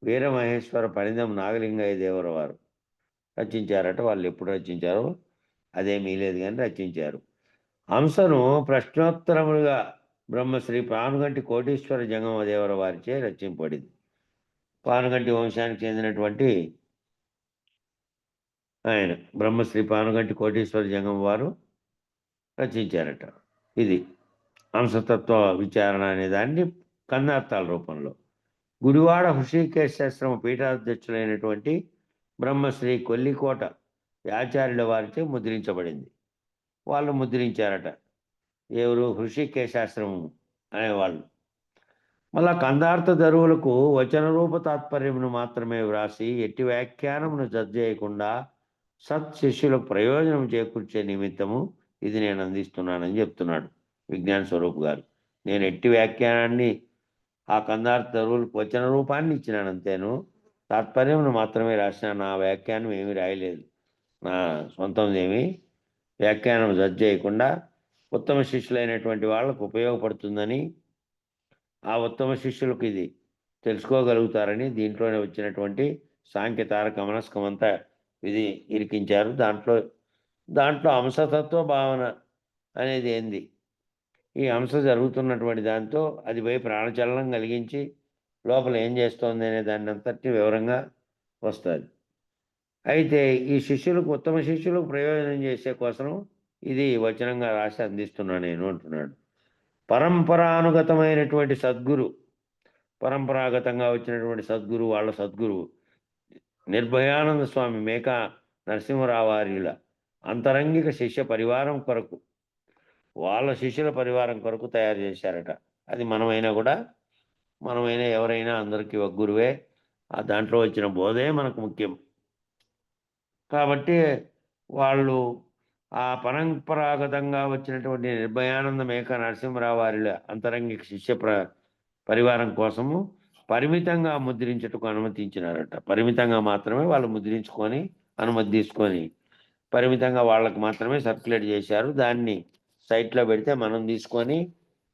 వీరమహేశ్వర పరిణం నాగలింగయ్య దేవర వారు రచించారట. వాళ్ళు ఎప్పుడు రచించారో అదేమీ లేదు కానీ రచించారు. హంసను ప్రశ్నోత్తరములుగా బ్రహ్మశ్రీ పానుగంటి కోటీశ్వర జంగమ దేవర వారిచే రచింపబడింది. పానుగంటి వంశానికి చెందినటువంటి ఆయన బ్రహ్మశ్రీ పానుగంటి కోటీశ్వర జంగమ వారు రచించారట. ఇది హంసతత్వ విచారణ అనే దాన్ని కందార్థాల రూపంలో గుడివాడ హృషికేశాశ్రమ పీఠాధ్యక్షులైనటువంటి బ్రహ్మశ్రీ కొల్లికోట ఆచార్యుల వారిచే ముద్రించబడింది. వాళ్ళు ముద్రించారట. ఎవరు? హృషికేశాశ్రమం అనేవాళ్ళు. మళ్ళా కందార్థ ధరువులకు వచన రూప తాత్పర్యమును మాత్రమే వ్రాసి ఎట్టి వ్యాఖ్యానమును జడ్జేయకుండా సత్ శిష్యులకు ప్రయోజనం చేకూర్చే నిమిత్తము ఇది నేను అందిస్తున్నానని చెప్తున్నాడు విజ్ఞాన స్వరూప్ గారు. నేను ఎట్టి వ్యాఖ్యానాన్ని ఆ కందార్థ ధరువులకు వచన రూపాన్ని ఇచ్చినాను అంతేను, తాత్పర్యమును మాత్రమే రాసిన. నా వ్యాఖ్యానం ఏమీ రాయలేదు, నా సొంతం ఏమి వ్యాఖ్యానం జడ్జ్ చేయకుండా ఉత్తమ శిష్యులైనటువంటి వాళ్ళకు ఉపయోగపడుతుందని, ఆ ఉత్తమ శిష్యులకు ఇది తెలుసుకోగలుగుతారని దీంట్లోనే వచ్చినటువంటి సాంఖ్య తారక మనస్కమంతా ఇది ఇరికించారు. దాంట్లో అంశతత్వ భావన అనేది ఏంది, ఈ అంశ జరుగుతున్నటువంటి దాంతో అది పోయి ప్రాణచలనం కలిగించి లోపల ఏం చేస్తోంది అనే దాన్ని అంతటి వివరంగా వస్తుంది. అయితే ఈ శిష్యులకు ఉత్తమ శిష్యులకు ప్రయోజనం చేసే కోసం ఇది వచనంగా రాసి అందిస్తున్నాను నేను అంటున్నాడు. పరంపరానుగతమైనటువంటి సద్గురు, పరంపరాగతంగా వచ్చినటువంటి సద్గురు, వాళ్ళ సద్గురువు నిర్భయానంద స్వామి మేకా నరసింహరావు వారిల అంతరంగిక శిష్య పరివారం కొరకు, వాళ్ళ శిష్యుల పరివారం కొరకు తయారు చేశారట. అది మనమైనా ఎవరైనా అందరికీ ఒక గురువే. ఆ దాంట్లో వచ్చిన బోధే మనకు ముఖ్యం. కాబట్టి వాళ్ళు ఆ పరంపరాగతంగా వచ్చినటువంటి నిర్భయానంద మేక నరసింహరావు వారిల అంతరంగిక శిష్య పరివారం కోసము పరిమితంగా ముద్రించుటకు అనుమతించినారట. పరిమితంగా మాత్రమే వాళ్ళు ముద్రించుకొని అనుమతి తీసుకొని పరిమితంగా వాళ్ళకు మాత్రమే సర్క్యులేట్ చేశారు. దాన్ని సైట్లో పెడితే మనం తీసుకొని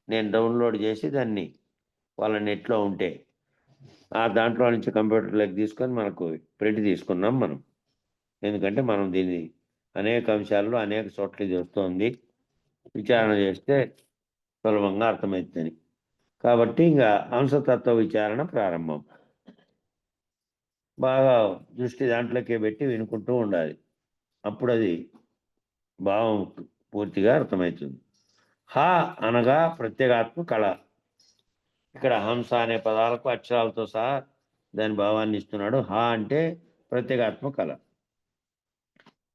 నేను డౌన్లోడ్ చేసి దాన్ని వాళ్ళ నెట్లో ఉంటే ఆ దాంట్లో నుంచి కంప్యూటర్లోకి తీసుకొని మనకు ప్రింట్ తీసుకున్నాం మనం. ఎందుకంటే మనం దీన్ని అనేక అంశాల్లో అనేక చోట్ల ఇది వస్తుంది, విచారణ చేస్తే సులభంగా అర్థమవుతుంది. కాబట్టి ఇంకా అంశతత్వ విచారణ ప్రారంభం. బాగా దృష్టి దాంట్లోకే పెట్టి వినుకుంటూ ఉండాలి, అప్పుడు అది భావం పూర్తిగా అర్థమవుతుంది. హ అనగా ప్రత్యేగాత్మ కళ. ఇక్కడ హంస అనే పదాలకు అక్షరాలతో సహా దాని భావాన్ని ఇస్తున్నాడు. హ అంటే ప్రత్యేగాత్మ కళ,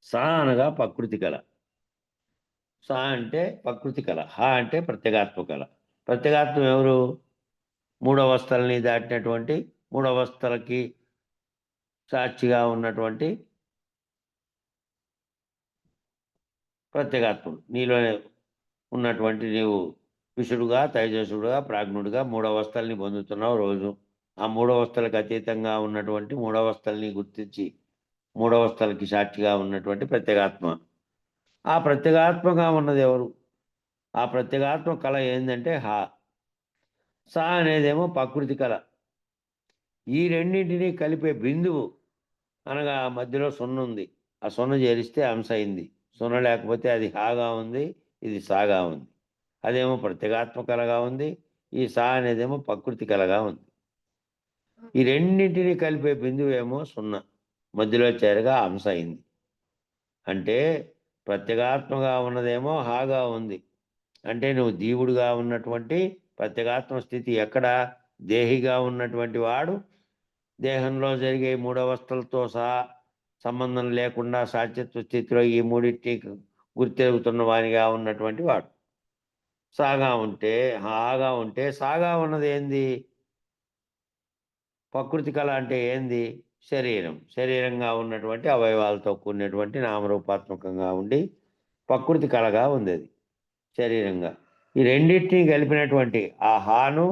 స అనగా ప్రకృతి కళ. స అంటే ప్రకృతి కళ, హ అంటే ప్రత్యేగాత్మ కళ. ప్రత్యేగాత్మ ఎవరు? మూడవస్థల్ని దాటినటువంటి, మూడవస్థలకి సాక్షిగా ఉన్నటువంటి ప్రత్యేగాత్ముడు. నీలోనే ఉన్నటువంటి నీవు విషుడుగా, తైజసుడుగా, ప్రాజ్ఞుడుగా మూడవస్థల్ని పొందుతున్నావు రోజు. ఆ మూడవస్థలకు అతీతంగా ఉన్నటువంటి మూడవస్థల్ని గుర్తించి మూడవస్థలకి సాక్షిగా ఉన్నటువంటి ప్రత్యేగాత్మ. ఆ ప్రత్యేగాత్మగా ఉన్నది ఎవరు? ఆ ప్రత్యేగాత్మ కళ ఏంటంటే హ. స అనేదేమో ప్రకృతి కళ. ఈ రెండింటినీ కలిపే బిందువు అనగా మధ్యలో సున్న ఉంది. ఆ సున్న చేరిస్తే అంశ అయింది. సున్న లేకపోతే అది హాగా ఉంది, ఇది సాగా ఉంది. అదేమో ప్రత్యేగాత్మ కళగా ఉంది, ఈ సా అనేదేమో ప్రకృతి కళగా ఉంది. ఈ రెండింటినీ కలిపే బిందువు ఏమో సున్న, మధ్యలో చేరగా అంశ అయింది. అంటే ప్రత్యేగాత్మగా ఉన్నదేమో హాగా ఉంది. అంటే నువ్వు దీవుడుగా ఉన్నటువంటి ప్రత్యేగాత్మ స్థితి ఎక్కడ? దేహిగా ఉన్నటువంటి వాడు దేహంలో జరిగే మూడవస్థలతో సహా సంబంధం లేకుండా సాధ్యత్వ స్థితిలో ఈ మూడింటిని గుర్తెరుగుతున్న వానిగా ఉన్నటువంటి వాడు. సాగా ఉంటే హాగా ఉంటే సాగా ఉన్నది ఏంది? ప్రకృతి కళ అంటే ఏంది? శరీరంగా ఉన్నటువంటి అవయవాలతో కూడినటువంటి నామరూపాత్మకంగా ఉండి ప్రకృతి కళగా ఉంది అది శరీరంగా. ఈ రెండింటినీ కలిపినటువంటి ఆ హాను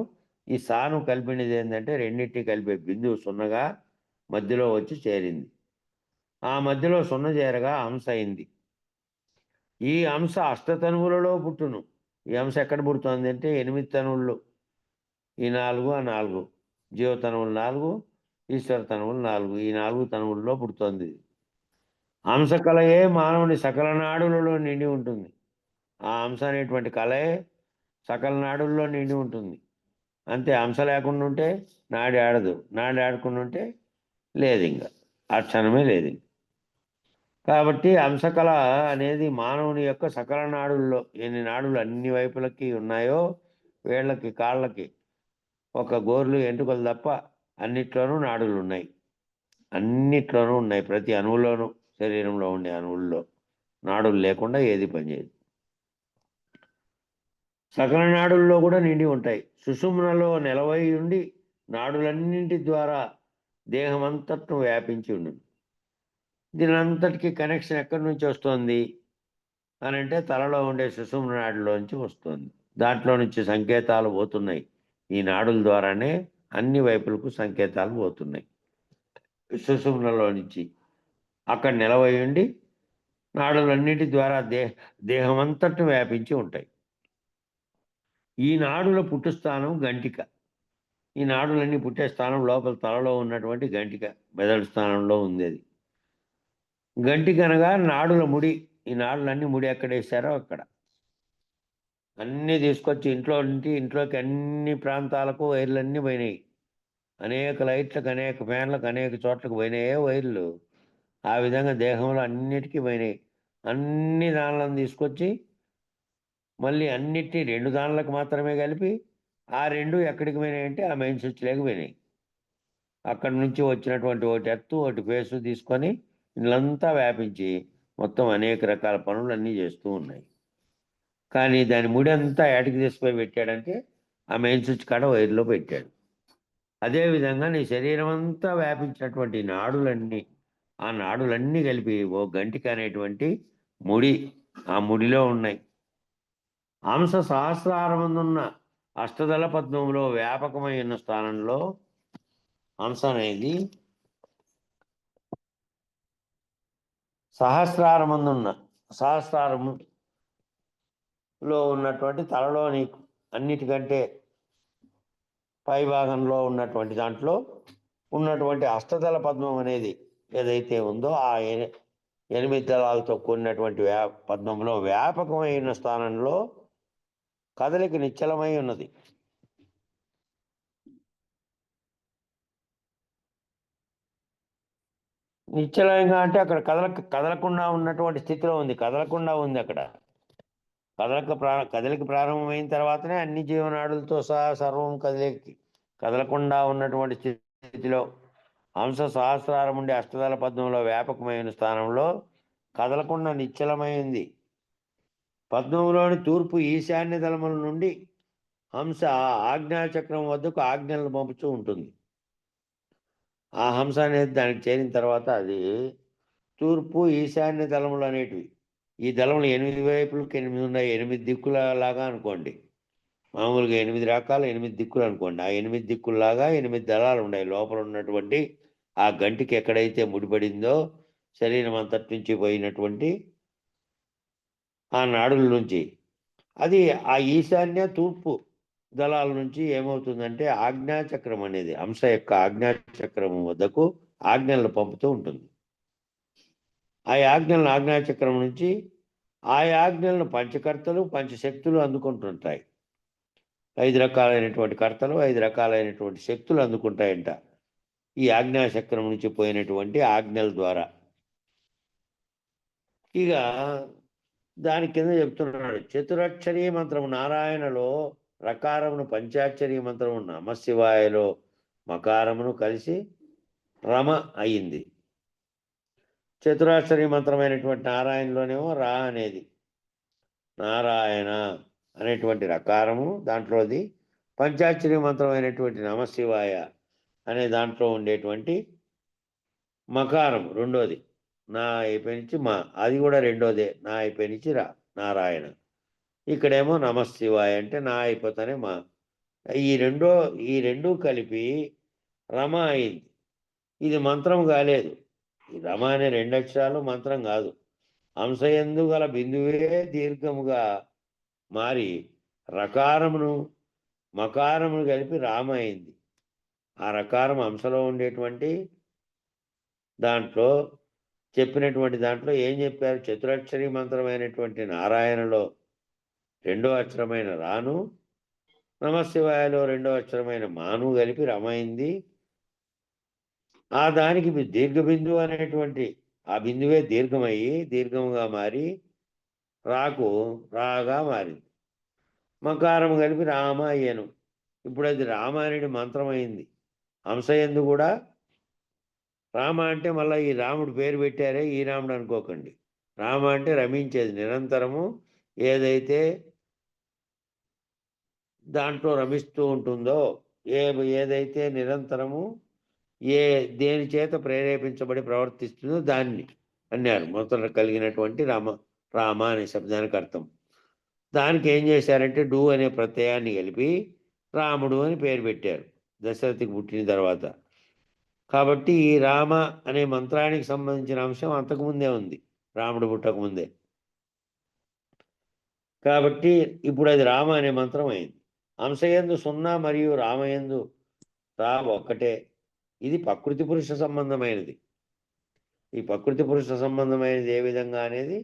ఈ సాను కలిపినది ఏంటంటే రెండింటినీ కలిపే బిందువు సున్నగా మధ్యలో వచ్చి చేరింది. ఆ మధ్యలో సున్న చేరగా అంశ అయింది. ఈ అంశ అష్టతనువులలో పుట్టును. ఈ అంశ ఎక్కడ పుడుతోంది అంటే 8 తనువుల్లో, ఈ 4 ఆ 4 జీవతనువులు 4 ఈశ్వర తనువులు 4 ఈ 4 తనువుల్లో పుడుతోంది. అంశ కలయే మానవుని సకల నాడులలో నిండి ఉంటుంది. ఆ అంశ అనేటువంటి కలయే సకల నాడుల్లో నిండి ఉంటుంది. అంతే. అంశ లేకుండా ఉంటే నాడి ఆడదు, నాడి ఆడకుండా ఉంటే లేదు, ఇంకా ఆ క్షణమే లేదు. కాబట్టి అంశకళ అనేది మానవుని యొక్క సకల నాడుల్లో ఎన్ని నాడులు అన్ని వైపులకి ఉన్నాయో వేళ్ళకి కాళ్ళకి ఒక గోర్లు ఎంటుకలు తప్ప అన్నిట్లోనూ నాడులు ఉన్నాయి. అన్నిట్లోనూ ఉన్నాయి. ప్రతి అణువులోనూ శరీరంలో ఉండే అణువుల్లో నాడులు లేకుండా ఏది పనిచేయదు. సకల నాడుల్లో కూడా నిండి ఉంటాయి. సుషుమ్నలో నిలవై ఉండి నాడులన్నింటి ద్వారా దేహం అంతట్ను వ్యాపించి ఉండును. దీనంతటికీ కనెక్షన్ ఎక్కడి నుంచి వస్తుంది అని అంటే తలలో ఉండే సుషుమ్న నాడులోంచి వస్తుంది. దాంట్లో నుంచి సంకేతాలు పోతున్నాయి. ఈ నాడుల ద్వారానే అన్ని వైపులకు సంకేతాలు పోతున్నాయి. సుషుమ్నలో నుంచి అక్కడ నిలవై ఉండి నాడులన్నిటి ద్వారా దేహం అంతట్ను వ్యాపించి ఉంటాయి. ఈ నాడుల పుట్టు స్థానం గంటిక. ఈ నాడులన్నీ పుట్టే స్థానం లోపల తలలో ఉన్నటువంటి గంటిక మెదడు స్థానంలో ఉంది. అది గంటిక అనగా నాడుల ముడి. ఈ నాడులన్నీ ముడి ఎక్కడ వేశారో అక్కడ అన్నీ తీసుకొచ్చి ఇంట్లోకి అన్ని ప్రాంతాలకు వైర్లన్నీ పోయినాయి. అనేక లైట్లకు, అనేక ఫ్యాన్లకు, అనేక చోట్లకు పోయినాయే వైర్లు. ఆ విధంగా దేహంలో అన్నిటికీ పోయినాయి. అన్ని దానిలను తీసుకొచ్చి మళ్ళీ అన్నిటినీ 2 దానిలకు మాత్రమే కలిపి ఆ 2 ఎక్కడికి పోయినాయంటే ఆ మెయిన్ స్విచ్లోకి పోయినాయి. అక్కడి నుంచి వచ్చినటువంటి ఒకటి ఎత్తు ఒకటి ఫేసు తీసుకొని ఇళ్ళంతా వ్యాపించి మొత్తం అనేక రకాల పనులన్నీ చేస్తూ ఉన్నాయి. కానీ దాని ముడి అంతా ఏటికి తీసుకుపోయి పెట్టాడంటే ఆ మెయిన్ స్విచ్ కాడ వైర్లో పెట్టాడు. అదేవిధంగా నీ శరీరం అంతా వ్యాపించినటువంటి నాడులన్నీ ఆ నాడులన్నీ కలిపి ఓ గంటిక అనేటువంటి ముడి ఆ ముడిలో ఉన్నాయి. అంశ సహస్రారమందున్న అష్టదళ పద్మంలో వ్యాపకమైన స్థానంలో అంశ అనేది సహస్రారములో ఉన్నటువంటి తలలోని అన్నిటికంటే పై భాగంలో ఉన్నటువంటి దాంట్లో ఉన్నటువంటి అష్టదళ పద్మం అనేది ఏదైతే ఉందో ఆ 8 దళాలతో కూడినటువంటి పద్మంలో వ్యాపకమైన స్థానంలో కదలిక నిశ్చలమై ఉన్నది. నిశ్చలంగా అంటే అక్కడ కదలకుండా ఉన్నటువంటి స్థితిలో ఉంది. కదలకుండా ఉంది అక్కడ. కదలిక ప్రారంభమైన తర్వాతనే అన్ని జీవనాడులతో సహా సర్వం కదలకుండా ఉన్నటువంటి స్థితిలో అంశ సహస్రారం ఉండే అష్టదళ పద్మంలో వ్యాపకమైన స్థానంలో కదలకుండా నిశ్చలమైంది. పద్మంలోని తూర్పు ఈశాన్య దళముల నుండి హంస ఆజ్ఞాచక్రం వద్దకు ఆజ్ఞలను పంపుతూ ఉంటుంది. ఆ హంస అనేది దానికి చేరిన తర్వాత అది తూర్పు ఈశాన్య దళములు అనేటివి. ఈ దళములు 8 వైపులకి 8 ఉన్నాయి. 8 దిక్కుల లాగా అనుకోండి. మామూలుగా 8 రకాలు 8 దిక్కులు అనుకోండి. ఆ 8 దిక్కుల్లాగా 8 దళాలు ఉన్నాయి. లోపల ఉన్నటువంటి ఆ గంటికి ఎక్కడైతే ముడిపడిందో శరీరం అంతటి నుంచి పోయినటువంటి ఆ నాడుల నుంచి అది ఆ ఈశాన్య తూర్పు దళాల నుంచి ఏమవుతుందంటే ఆజ్ఞాచక్రం అనేది అంశ యొక్క ఆజ్ఞాచక్రం వద్దకు ఆజ్ఞలను పంపుతూ ఉంటుంది. ఆ ఆజ్ఞాచక్రం నుంచి ఆ ఆజ్ఞలను పంచకర్తలు పంచశక్తులు అందుకుంటుంటాయి. 5 రకాలైనటువంటి కర్తలు 5 రకాలైనటువంటి శక్తులు అందుకుంటాయంట ఈ ఆజ్ఞాచక్రం నుంచి పోయినటువంటి ఆజ్ఞల ద్వారా. ఇక దాని కింద చెప్తున్నాడు చతురక్షరీ మంత్రము నారాయణలో రకారమును, పంచాక్షరీ మంత్రము నమశివాయలో మకారమును కలిసి రమ అయింది. చతురాక్షరి మంత్రమైనటువంటి నారాయణలోనేమో రా అనేది నారాయణ అనేటువంటి రకారము దాంట్లోది. పంచాక్షరి మంత్రమైనటువంటి నమశివాయ అనే దాంట్లో ఉండేటువంటి మకారం రెండోది. నా అయిపోయి నుంచి మా, అది కూడా రెండోదే. నా అయిపోయి నుంచి రా నారాయణ. ఇక్కడేమో నమశివాయ అంటే నా అయిపోతానే మా. ఈ రెండు కలిపి రమ అయింది. ఇది మంత్రం కాలేదు. ఈ రమ అనే 2 అక్షరాలు మంత్రం కాదు. అంశయందు గల బిందువే దీర్ఘముగా మారి రకారమును మకారమును కలిపి రామ అయింది. ఆ రకారం అంశలో ఉండేటువంటి దాంట్లో చెప్పినటువంటి దాంట్లో ఏం చెప్పారు? చతురక్షరి మంత్రమైనటువంటి నారాయణలో 2వ అక్షరమైన రాను, నమశివాయలో 2వ అక్షరమైన మాను కలిపి రమైంది. ఆ దానికి దీర్ఘ బిందువు అనేటువంటి ఆ బిందువే దీర్ఘముగా మారి రాకు రాగా మారింది. మకారం కలిపి రామ అయ్యను. ఇప్పుడు అది రామ అనేది మంత్రమైంది. అంశయందు కూడా రామ అంటే మళ్ళీ ఈ రాముడు పేరు పెట్టారే ఈ రాముడు అనుకోకండి. రామ అంటే రమించేది, నిరంతరము ఏదైతే దాంట్లో రమిస్తూ ఉంటుందో, ఏదైతే నిరంతరము దేని చేత ప్రేరేపించబడి ప్రవర్తిస్తుందో దాన్ని అన్నారు. మొదట కలిగినటువంటి రామ అనే శబ్దానికి అర్థం. దానికి ఏం చేశారంటే డు అనే ప్రత్యయాన్ని కలిపి రాముడు అని పేరు పెట్టారు దశరథికి పుట్టిన తర్వాత. కాబట్టి ఈ రామ అనే మంత్రానికి సంబంధించిన అంశం అంతకుముందే ఉంది, రాముడు పుట్టకముందే. కాబట్టి ఇప్పుడు అది రామ అనే మంత్రం అయింది. అంశయందు 0 మరియు రామయందు రా ఒక్కటే. ఇది ప్రకృతి పురుష సంబంధమైనది. ఈ ప్రకృతి పురుష సంబంధమైనది ఏ విధంగా అనేది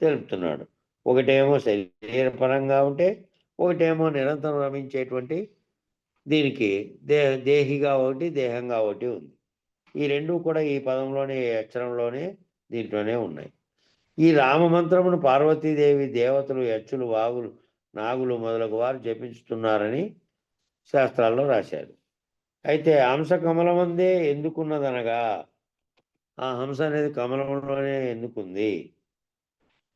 తెలుపుతున్నాడు. ఒకటేమో శరీరపరంగా ఉంటే, ఒకటేమో నిరంతరం రమించేటువంటి దీనికి దేహిగా ఒకటి, దేహంగా ఒకటి ఉంది. ఈ రెండు కూడా ఈ పదంలోనే, ఈ అక్షరంలోనే, దీంట్లోనే ఉన్నాయి. ఈ రామమంత్రమును పార్వతీదేవి, దేవతలు, యక్షులు, వాగులు, నాగులు మొదలగు వారు జపించుతున్నారని శాస్త్రాల్లో రాశారు. అయితే హంస కమలమందే ఎందుకున్నదనగా, ఆ హంస అనేది కమలంలోనే ఎందుకుంది?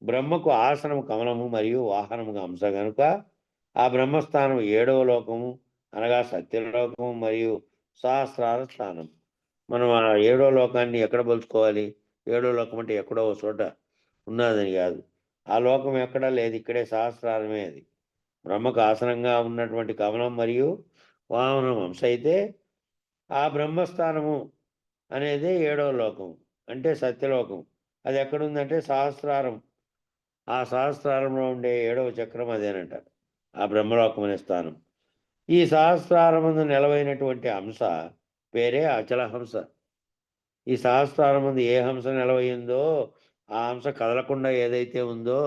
బ్రహ్మకు ఆసనము కమలము మరియు వాహనముగా హంస కనుక ఆ బ్రహ్మస్థానం 7వ లోకము అనగా సత్యలోకము మరియు సహస్రార స్థానం. మనం ఆ 7వ లోకాన్ని ఎక్కడ పోల్చుకోవాలి? 7వ లోకం అంటే ఎక్కడో చోట ఉన్నదని కాదు. ఆ లోకం ఎక్కడా లేదు, ఇక్కడే సహస్రారమే. అది బ్రహ్మకు ఆసనంగా ఉన్నటువంటి కమలం మరియు వాహనం హంస అయితే, ఆ బ్రహ్మస్థానము అనేది 7వ లోకం అంటే సత్యలోకం. అది ఎక్కడుందంటే సహస్రారం. ఆ సహస్రారంలో ఉండే 7వ చక్రం అదేనంట, ఆ బ్రహ్మలోకం అనే స్థానం. ఈ సహస్రారమందు నిలవైనటువంటి హంస పేరే అచల హంస. ఈ సహస్రారమందు ఏ హంస నిలవైందో ఆ హంస కదలకుండా ఏదైతే ఉందో,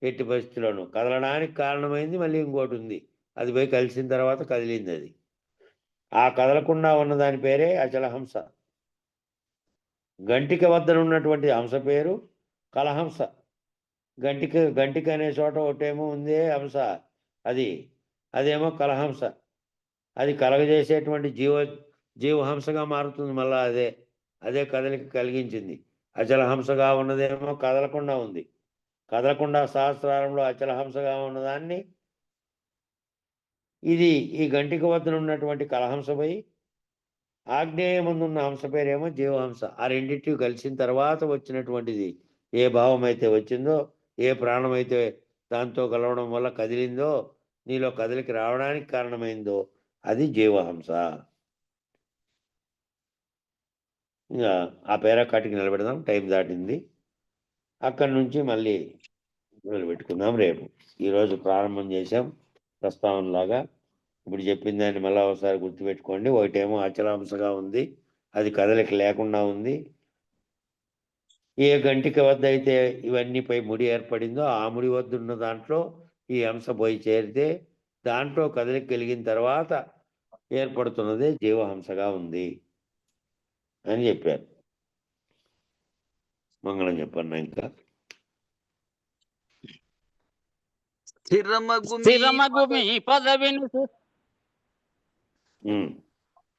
ఎట్టి పరిస్థితుల్లోనూ కదలడానికి కారణమైంది మళ్ళీ ఇంకోటి ఉంది. అది పోయి కలిసిన తర్వాత కదిలింది. అది ఆ కదలకుండా ఉన్న దాని పేరే అచల హంస. గంటిక వద్ద ఉన్నటువంటి హంస పేరు కలహంస. గంటిక అనే చోట ఒకటేమో ఉంది హంస, అదేమో కలహంస. అది కలగజేసేటువంటి జీవహంసగా మారుతుంది. మళ్ళా అదే కదలిక కలిగించింది. అచల హంసగా ఉన్నదేమో కదలకుండా ఉంది. కదలకుండా సహస్రారంలో అచల హంసగా ఉన్నదాన్ని ఈ గంటిక వద్ద ఉన్నటువంటి కలహంసపై ఆగ్నేయమందున్న హంస పేరేమో జీవహంస. ఆ రెండింటివి కలిసిన తర్వాత వచ్చినటువంటిది ఏ భావం అయితే వచ్చిందో, ఏ ప్రాణం అయితే దాంతో కలవడం వల్ల కదిలిందో, నీలో కదలికి రావడానికి కారణమైందో అది జీవహంస. ఇంకా ఆ పేరాకాటికి నిలబెడదాం, టైం దాటింది. అక్కడి నుంచి మళ్ళీ మొదలుపెట్టుకుందాం రేపు. ఈరోజు ప్రారంభం చేసాం ప్రస్తావనలాగా. ఇప్పుడు చెప్పిన దాన్ని మళ్ళీ ఒకసారి గుర్తుపెట్టుకోండి. ఒకటేమో అచలాంశగా ఉంది, అది కదలిక లేకుండా ఉంది. ఏ గంటిక వద్ద అయితే ఇవన్నీపై ముడి ఏర్పడిందో ఆ ముడి వద్ద ఉన్న దాంట్లో ఈ అంశ పోయి చేరితే దాంట్లో కదలిక కలిగిన తర్వాత ఏర్పడుతున్నదే జీవహంసగా ఉంది అని చెప్పారు. మంగళం చెప్పన్నా. ఇంకా స్థిరమగు మీ పదవిని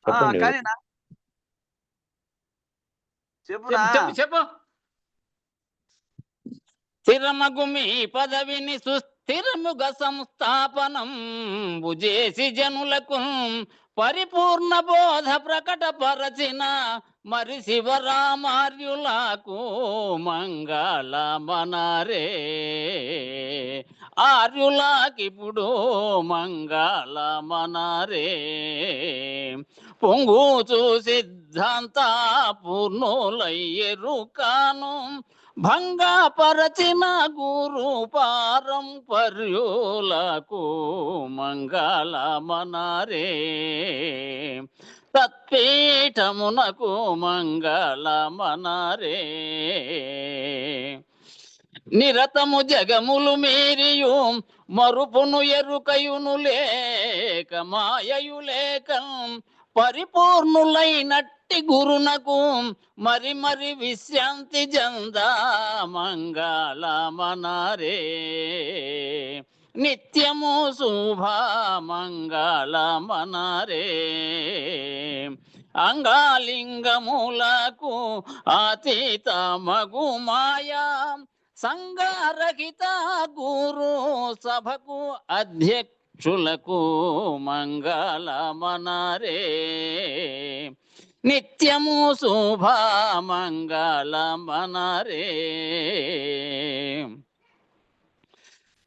చెప్పండి. కానీ చెప్పురా. చెప్పు చెప్పు. స్థిరమగు మీ పదవిని సుస్థిరముగా సంస్థాపనం చేసి జనులకు పరిపూర్ణ బోధ ప్రకటపరచిన మరి శివరామార్యులకు మంగళమనరే. ఆర్యులకిప్పుడు మంగళమనరే. పొంగుచు సిద్ధాంత పూర్ణులయ్యెరుకాను భంగపరచిన గురు పారంపర్యులకు మంగళమనరే. తత్పీఠమునకు మంగళమనరే. నిరతము జగములు మీరియు మరుపును ఎరుకయును లేక మాయయు లేక పరిపూర్ణులైనట్టి గురునకు మరి మరి విశ్రాంతి జంద మంగళమనరే. నిత్యము శుభ మంగళమనరే. అంగాలింగములకు అతీత మగు మాయా సంగారహిత గురు సభకు అధ్యక్షులకు మంగళమనరే. నిత్యము శుభ మంగళమనరే.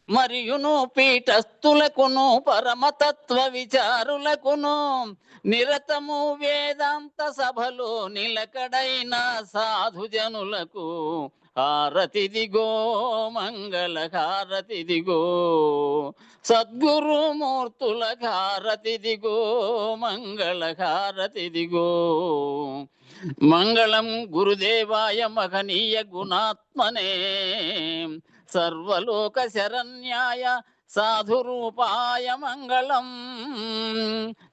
మరియును పీఠస్థులకును పరమతత్వ విచారులకును నిరతము వేదాంత సభలో నిలకడైన సాధుజనులకు హారతిదిగో మంగళ హారతిదిగో. సద్గురుమూర్తుల హారతిదిగో మంగళ హారతిదిగో. మంగళం గురుదేవాయ మహనీయ గుణాత్మనే సర్వలోక శరణ్యాయ సాధురూపాయ మంగళం.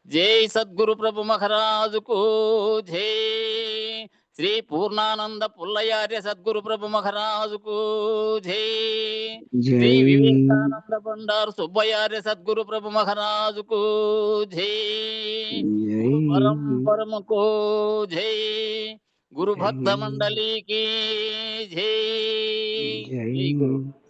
జై సద్గురు ప్రభు మహారాజుకు జై. శ్రీ పూర్ణానంద పుల్లయార్య సద్గురు ప్రభు మహారాజుకు జై. శ్రీ వివేకానంద బండారు సుబ్బయార్య సద్గురు ప్రభు మహారాజుకు జై. గురు పరంపరముకు జై. గురు భక్త మండలికి జై. జై గురు.